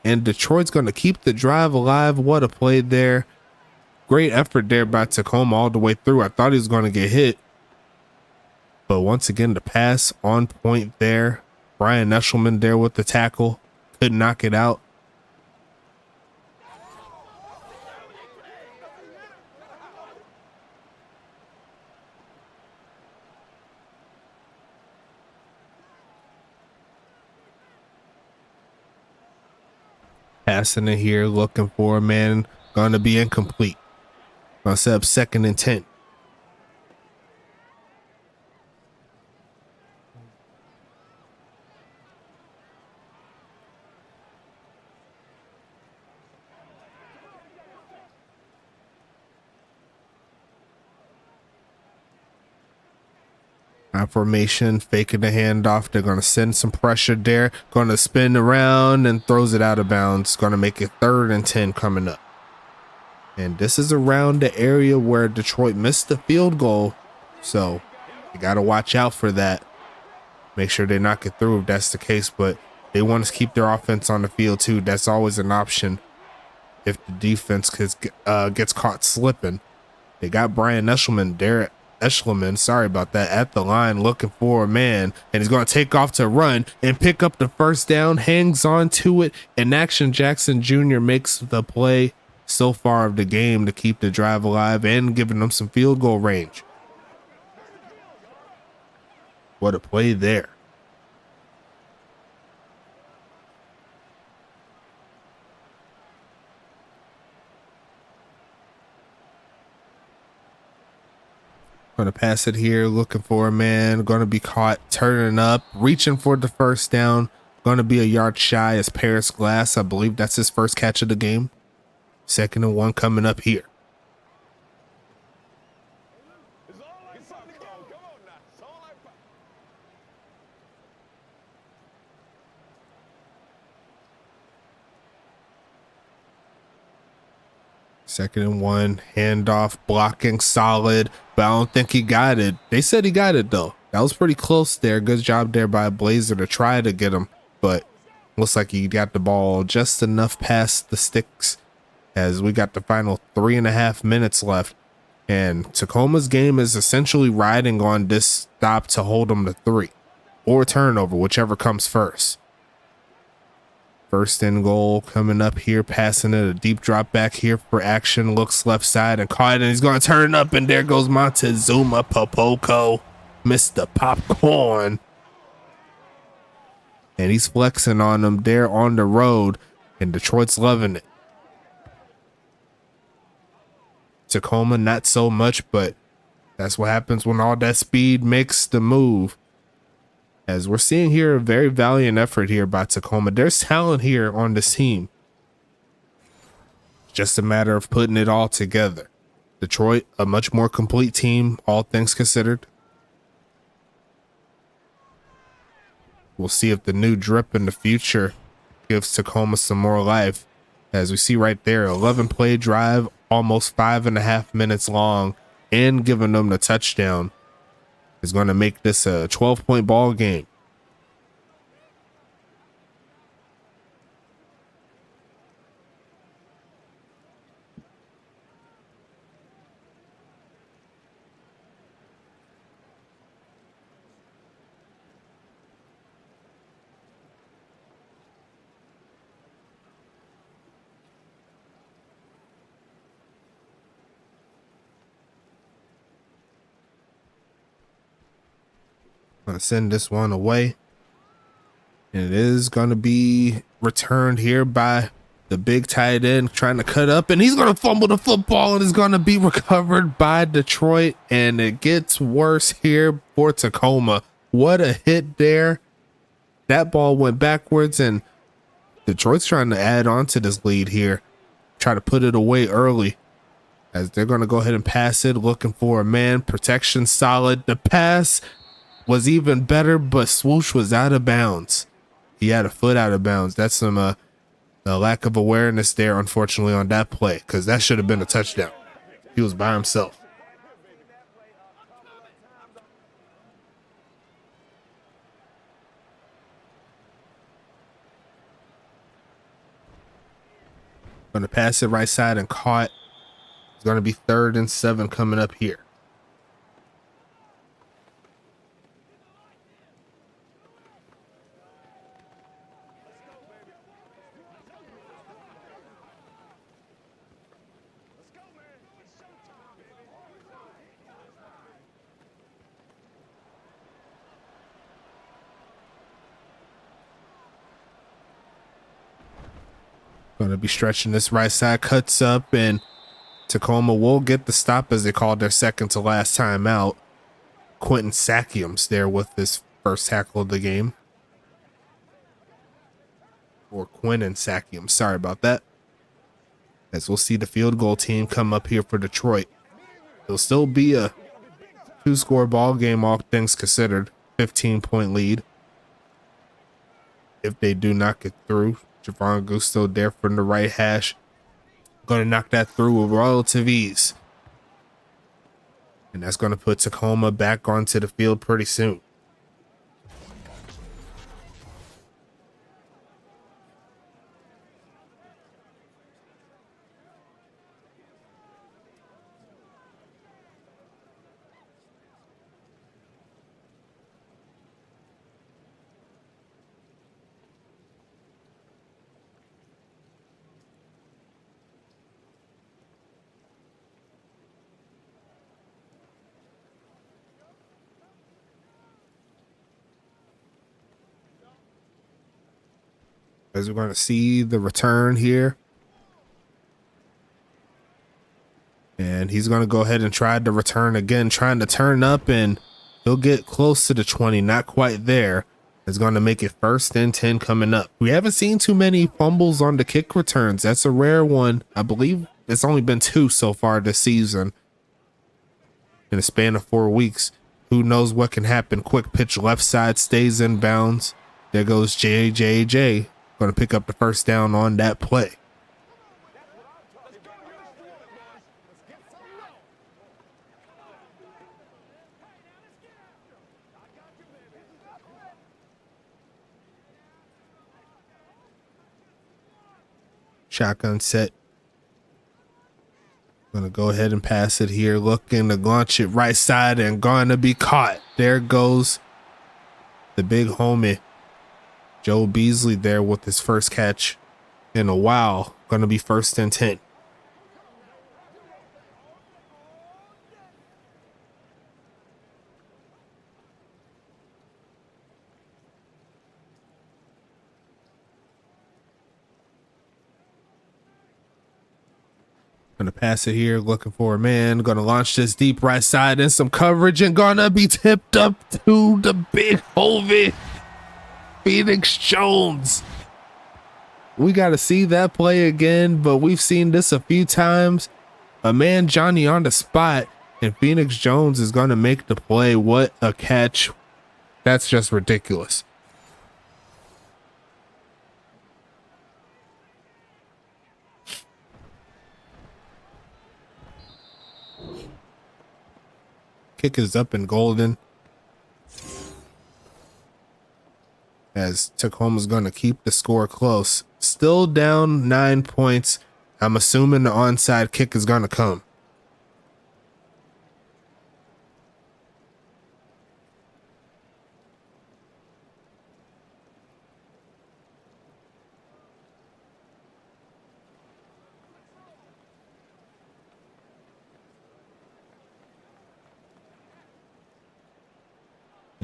And Detroit's going to keep the drive alive. What a play there. Great effort there by Tacoma all the way through. I thought he was going to get hit. But once again, the pass on point there. Brian Eshelman there with the tackle. Could knock it out. Passing it here, looking for a man. Going to be incomplete. Gonna set up 2nd and 10. Formation, faking the handoff. They're going to send some pressure there. Going to spin around and throws it out of bounds. Going to make it 3rd and 10 coming up. And this is around the area where Detroit missed the field goal. So you got to watch out for that. Make sure they knock it through if that's the case. But they want to keep their offense on the field too. That's always an option if the defense gets caught slipping. They got Brian Eshelman, sorry about that, at the line looking for a man, and he's going to take off to run and pick up the 1st down, hangs on to it, and Action Jackson Jr. makes the play so far of the game to keep the drive alive and giving them some field goal range. What a play there. Going to pass it here, looking for a man, going to be caught, turning up, reaching for the 1st down, going to be a yard shy as Paris Glass. I believe that's his 1st catch of the game. 2nd and 1 coming up here. Second and 1, handoff, blocking solid, but I don't think he got it. They said he got it though. That was pretty close there. Good job there by Blazer to try to get him, but looks like he got the ball just enough past the sticks as we got the final 3.5 minutes left. And Tacoma's game is essentially riding on this stop to hold them to 3 or turnover, whichever comes first. 1st and goal coming up here, passing it, a deep drop back here for Action, looks left side and caught it, and he's going to turn up, and there goes Montezuma Popoko, Mr. Popcorn. And he's flexing on them there on the road, and Detroit's loving it. Tacoma, not so much, but that's what happens when all that speed makes the move. As we're seeing here, a very valiant effort here by Tacoma. There's talent here on this team. Just a matter of putting it all together. Detroit, a much more complete team, all things considered. We'll see if the new drip in the future gives Tacoma some more life. As we see right there, 11 play drive, almost 5.5 minutes long, and giving them the touchdown is going to make this a 12-point ball game. Gonna send this one away. And it is going to be returned here by the big tight end trying to cut up, and he's going to fumble the football, and it's going to be recovered by Detroit. And it gets worse here for Tacoma. What a hit there. That ball went backwards, and Detroit's trying to add on to this lead here. Try to put it away early as they're going to go ahead and pass it, looking for a man. Protection solid. The pass was even better, but Swoosh was out of bounds. He had a foot out of bounds. That's some a lack of awareness there, unfortunately, on that play, because that should have been a touchdown. He was by himself. Going to pass it right side and caught. It's going to be 3rd and 7 coming up here. Going to be stretching this right side, cuts up, and Tacoma will get the stop as they called their second to last time out. Quentin Sakium's there with this first tackle of the game. Or Quentin Sakium, sorry about that. As we'll see the field goal team come up here for Detroit. It'll still be a 2-score ball game, all things considered. 15-point lead. If they do not get through. Javon Gusto there from the right hash. Going to knock that through with relative ease. And that's going to put Tacoma back onto the field pretty soon. As we're going to see the return here. And he's going to go ahead and try to return again, trying to turn up, and he'll get close to the 20, not quite there. It's going to make it 1st and 10 coming up. We haven't seen too many fumbles on the kick returns. That's a rare one. I believe it's only been 2 so far this season. In a span of 4 weeks. Who knows what can happen? Quick pitch left side, stays in bounds. There goes JJJ. Going to pick up the first down on that play. Shotgun set. Gonna go ahead and pass it here. Looking to launch it right side and going to be caught. There goes the big homie. Joe Beasley there with his first catch in a while. Going to be 1st and 10. Gonna pass it here, looking for a man. Gonna launch this deep right side and some coverage, and gonna be tipped up to the big homie, Phoenix Jones. We got to see that play again, but we've seen this a few times. A man, Johnny, on the spot, and Phoenix Jones is going to make the play. What a catch. That's just ridiculous. Kick is up and golden. As Tacoma's going to keep the score close. Still down 9 points. I'm assuming the onside kick is going to come.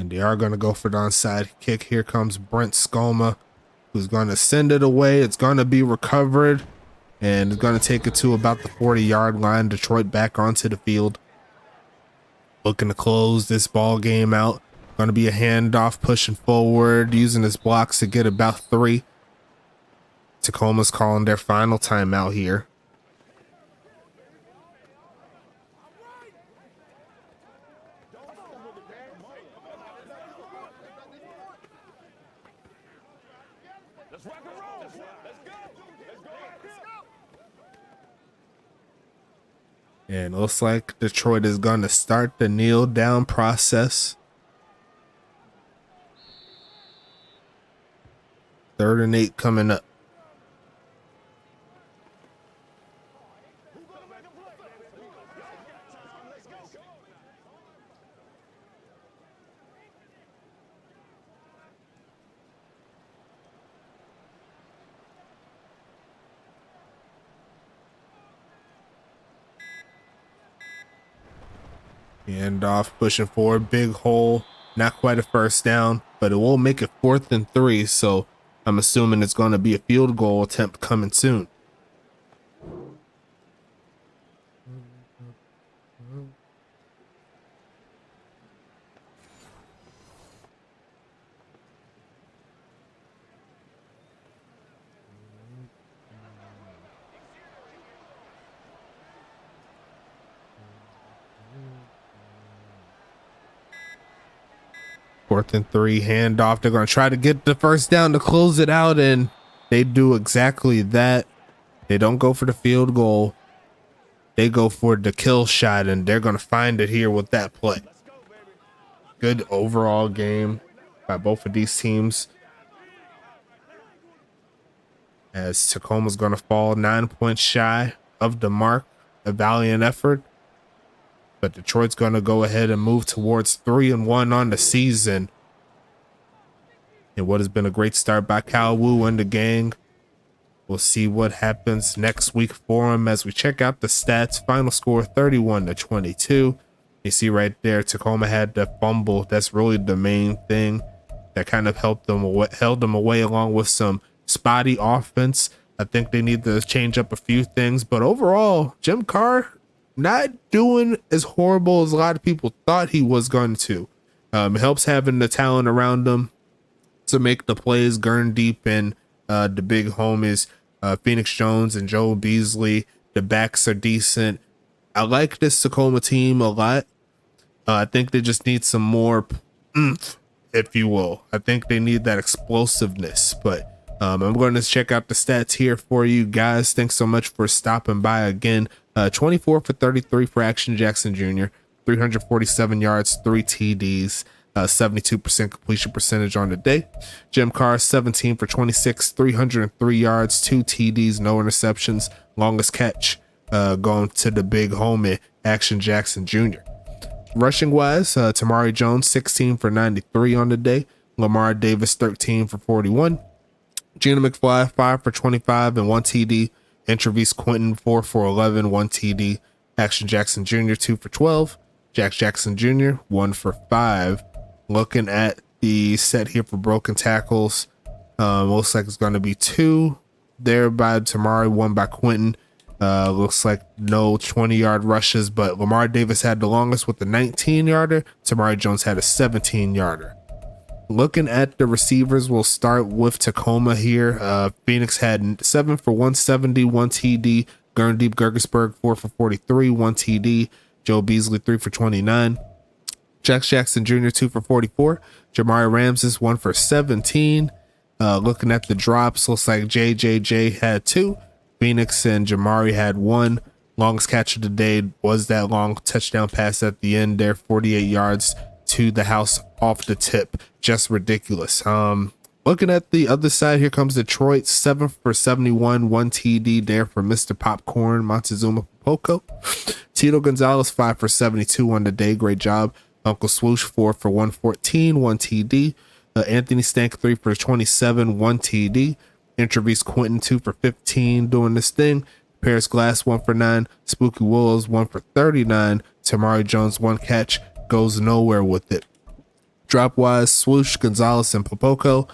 And they are going to go for the onside kick. Here comes Brent Skoma, who's going to send it away. It's going to be recovered, and it's going to take it to about the 40-yard line. Detroit back onto the field, looking to close this ball game out. Going to be a handoff, pushing forward, using his blocks to get about 3. Tacoma's calling their final timeout here. And it looks like Detroit is going to start the kneel down process. 3rd and 8 coming up. And off, pushing forward, big hole, not quite a first down, but it will make it 4th and 3. So I'm assuming it's going to be a field goal attempt coming soon. Fourth and 3, handoff. They're going to try to get the first down to close it out, and they do exactly that. They don't go for the field goal. They go for the kill shot, and they're going to find it here with that play. Good overall game by both of these teams, as Tacoma's going to fall 9 points shy of the mark. A valiant effort. But Detroit's going to go ahead and move towards 3-1 on the season. And what has been a great start by Kyle Wu and the gang. We'll see what happens next week for him as we check out the stats. Final score 31-22. You see right there, Tacoma had the fumble. That's really the main thing that kind of held them away, along with some spotty offense. I think they need to change up a few things. But overall, Jim Carr not doing as horrible as a lot of people thought he was going to. It helps having the talent around him to make the plays. Gurn deep and the big homies, Phoenix Jones and Joe Beasley. The backs are decent. I like this Tacoma team a lot. I think they just need some more oomph, if you will. I think they need that explosiveness. But I'm going to check out the stats here for you guys. Thanks so much for stopping by again. 24 for 33 for Action Jackson Jr., 347 yards, 3 TDs, 72% completion percentage on the day. Jim Carr, 17 for 26, 303 yards, 2 TDs, no interceptions. Longest catch going to the big homie, Action Jackson Jr. Rushing wise, Tamari Jones, 16 for 93 on the day. Lamar Davis, 13 for 41. Gina McFly, 5 for 25 and 1 TD. Entrevis Quentin, 4 for 11, 1 TD. Action Jackson Jr., 2 for 12. Jack Jackson Jr., 1 for 5. Looking at the set here for broken tackles, looks like it's going to be 2 there by Tamari, 1 by Quentin. Looks like no 20-yard rushes, but Lamar Davis had the longest with the 19-yarder. Tamari Jones had a 17-yarder. Looking at the receivers, we'll start with Tacoma here. Phoenix had 7 for 170, 1 TD. Gurndeep Gergesberg, 4 for 43, 1 TD. Joe Beasley, 3 for 29. Jack Jackson Jr., 2 for 44. Jamari Ramses, 1 for 17. Looking at the drops, looks like JJJ had 2. Phoenix and Jamari had 1. Longest catch of the day was that long touchdown pass at the end there, 48 yards to the house off the tip. Just ridiculous. Looking at the other side, here comes Detroit, 7 for 71, 1 TD there for Mr. Popcorn, Montezuma Poco. Tito Gonzalez, 5 for 72 on the day. Great job. Uncle Swoosh, 4 for 114, 1 TD. Anthony Stank, 3 for 27, 1 TD. Entrevis Quentin, 2 for 15 doing this thing. Paris Glass, 1 for 9. Spooky Willows, 1 for 39. Tamari Jones, 1 catch. Goes nowhere with it. Drop wise, Swoosh, Gonzalez, and Popoco,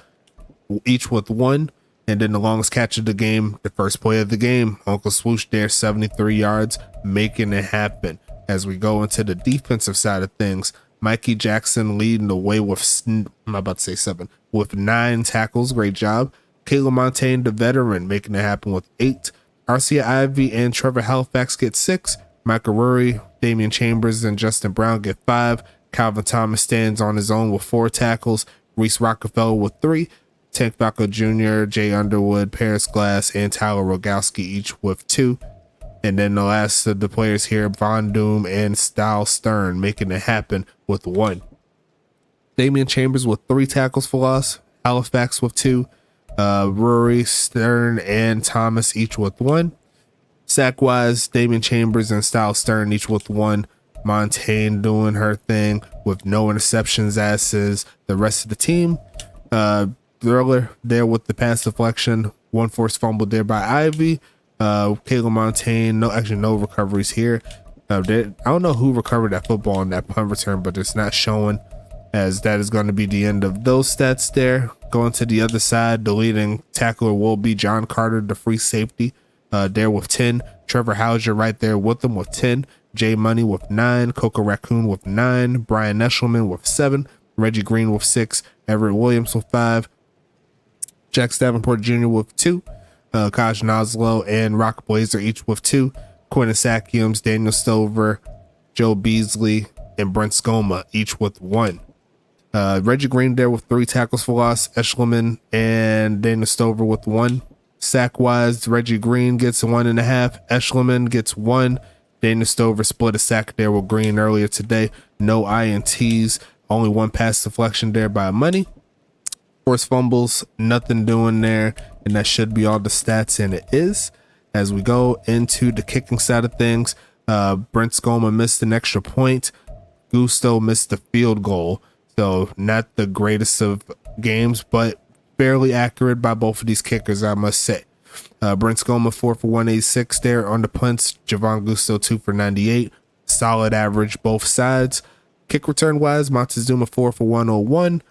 each with 1. And then the longest catch of the game, the first play of the game, Uncle Swoosh there, 73 yards, making it happen. As we go into the defensive side of things, Mikey Jackson leading the way with, I'm about to say 7, with 9 tackles. Great job. Caleb Montaigne, the veteran, making it happen with 8. Arcia Ivy and Trevor Halifax get 6. Michael Rory, Damian Chambers, and Justin Brown get 5. Calvin Thomas stands on his own with 4 tackles. Reese Rockefeller with 3. Tank Falco Jr., Jay Underwood, Paris Glass, and Tyler Rogowski each with 2. And then the last of the players here, Von Doom and Style Stern, making it happen with 1. Damian Chambers with 3 tackles for loss. Halifax with 2. Rory, Stern, and Thomas each with 1. Sack-wise, Damian Chambers and Style Stern each with 1. Montaigne doing her thing with no interceptions, as is the rest of the team. Thriller there with the pass deflection, 1 forced fumble there by Ivy. Caleb Montaigne, no recoveries here. I don't know who recovered that football on that punt return, but it's not showing, as that is going to be the end of those stats there. Going to the other side, the leading tackler will be John Carter, the free safety, there with 10. Trevor Hauser right there with them with 10. Jay Money with 9. Coco Raccoon with 9. Brian Eshelman with 7. Reggie Green with 6. Everett Williams with 5. Jack Davenport Jr. with 2. Kaj Noslow and Rock Blazer each with 2. Quentin Sakiums, Daniel Stover, Joe Beasley, and Brent Skoma each with 1. Reggie Green there with 3 tackles for loss. Eshelman and Daniel Stover with 1. Sack wise, Reggie Green gets 1.5. Eshelman gets 1. Daniel Stover split a sack there with Green earlier today. No INTs. Only 1 pass deflection there by Money. Forced fumbles, nothing doing there, and that should be all the stats, and it is. As we go into the kicking side of things, Brent Skoma missed an extra point. Gusto missed the field goal, so not the greatest of games, but fairly accurate by both of these kickers, I must say. Brent Skoma 4 for 186 there on the punts. Javon Gusto 2 for 98. Solid average both sides. Kick return wise, Montezuma 4 for 101.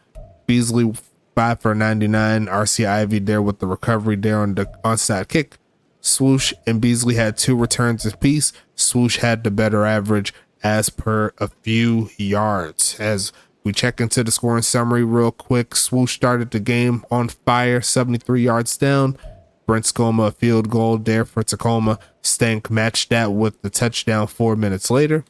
Beasley 5 for 99. RC Ivy there with the recovery there on the onside kick. Swoosh and Beasley had 2 returns apiece. Swoosh had the better average as per a few yards. As we check into the scoring summary real quick, Swoosh started the game on fire, 73 yards down. Brent Skoma, a field goal there for Tacoma. Stank matched that with the touchdown 4 minutes later.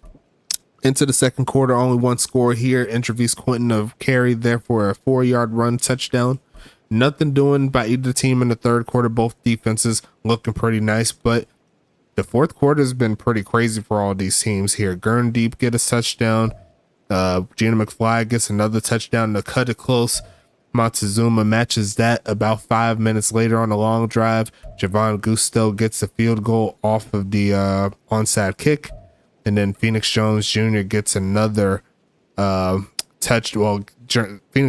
Into the second quarter, only 1 score here. Interviews Quentin of carry there for a 4-yard run touchdown. Nothing doing by either team in the third quarter. Both defenses looking pretty nice, but the fourth quarter has been pretty crazy for all these teams here. Gurn Deep get a touchdown. Gina McFly gets another touchdown to cut it close. Montezuma matches that about 5 minutes later on a long drive. Javon Gusto gets a field goal off of the onside kick. And then Phoenix Jones Jr. gets another Phoenix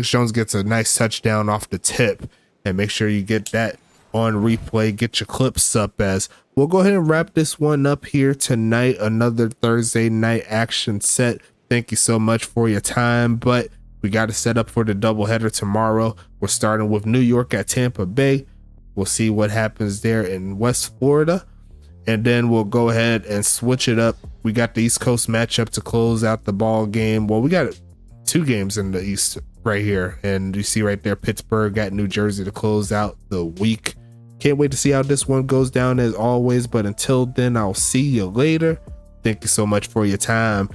Jones gets a nice touchdown off the tip. And make sure you get that on replay. Get your clips up, as we'll go ahead and wrap this one up here tonight. Another Thursday night action set. Thank you so much for your time. But we got to set up for the doubleheader tomorrow. We're starting with New York at Tampa Bay. We'll see what happens there in West Florida. And then we'll go ahead and switch it up. We got the East Coast matchup to close out the ball game. Well, we got 2 games in the East right here. And you see right there, Pittsburgh got New Jersey to close out the week. Can't wait to see how this one goes down as always. But until then, I'll see you later. Thank you so much for your time.